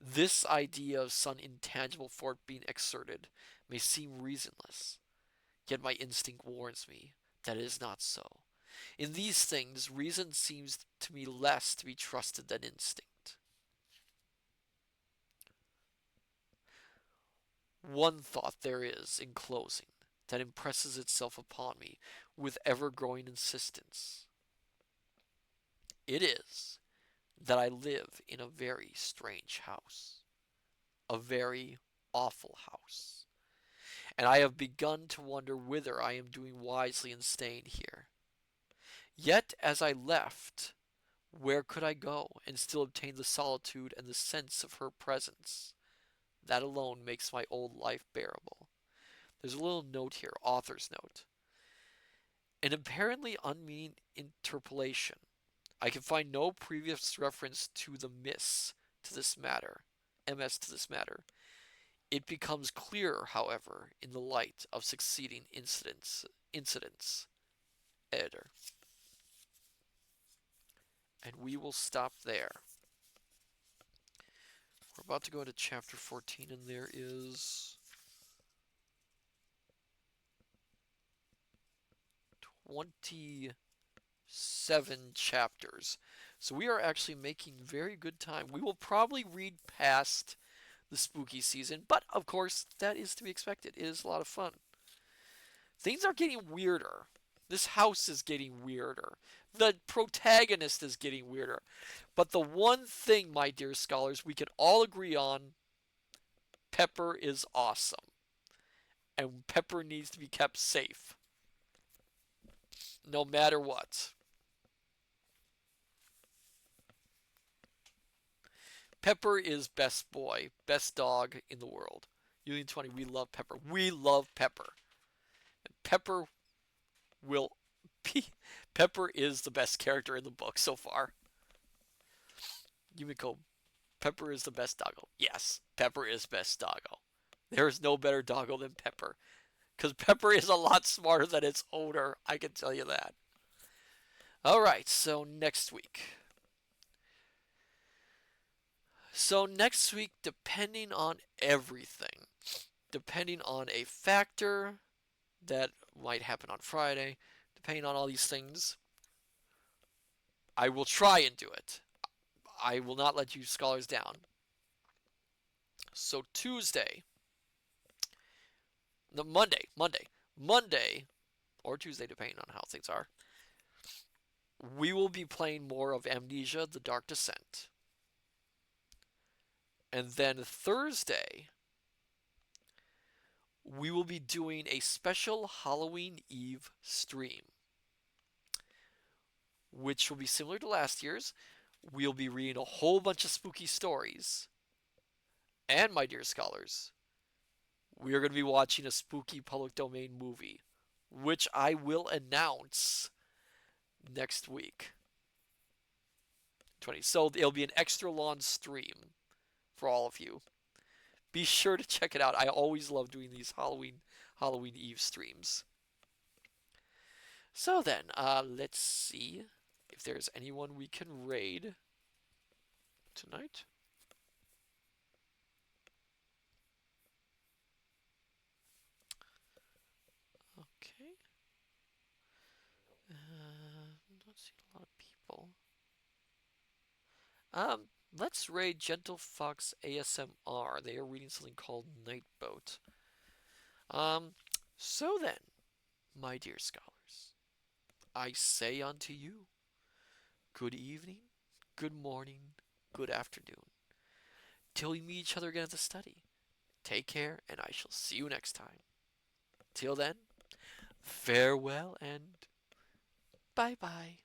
This idea of some intangible force being exerted may seem reasonless, yet my instinct warns me that it is not so. In these things, reason seems to me less to be trusted than instinct. One thought there is, in closing, that impresses itself upon me with ever-growing insistence. It is that I live in a very strange house, a very awful house, and I have begun to wonder whither I am doing wisely in staying here. Yet as I left, where could I go and still obtain the solitude and the sense of her presence? That alone makes my old life bearable. There's a little note here, author's note. An apparently unmeaning interpolation. I can find no previous reference to the MS to this matter. It becomes clearer, however, in the light of succeeding incidents. Editor. And we will stop there. We're about to go into chapter 14, and there is 27 chapters. So we are actually making very good time. We will probably read past the spooky season, but of course, that is to be expected. It is a lot of fun. Things are getting weirder. This house is getting weirder. The protagonist is getting weirder. But the one thing, my dear scholars, we can all agree on, Pepper is awesome. And Pepper needs to be kept safe. No matter what. Pepper is best boy, best dog in the world. Union 20, we love Pepper. We love Pepper. And Pepper will be... Pepper is the best character in the book so far. Yumiko, Pepper is the best doggo. Yes, Pepper is best doggo. There is no better doggo than Pepper. Because Pepper is a lot smarter than its owner. I can tell you that. Alright, so next week. So next week, depending on everything, depending on a factor that might happen on Friday, depending on all these things, I will try and do it. I will not let you scholars down. So Tuesday, no, Monday, or Tuesday, depending on how things are, we will be playing more of Amnesia: The Dark Descent. And then Thursday, we will be doing a special Halloween Eve stream, which will be similar to last year's. We'll be reading a whole bunch of spooky stories. And, my dear scholars, we are going to be watching a spooky public domain movie, which I will announce next week. So it'll be an extra long stream for all of you. Be sure to check it out. I always love doing these Halloween Eve streams. So then, let's see if there's anyone we can raid tonight. Okay. seen a lot of people. Um, let's raid Gentle Fox ASMR. They are reading something called Nightboat. Um, so then, my dear scholars, I say unto you, good evening, good morning, good afternoon. Till we meet each other again at the study. Take care, and I shall see you next time. Till then, farewell and bye bye.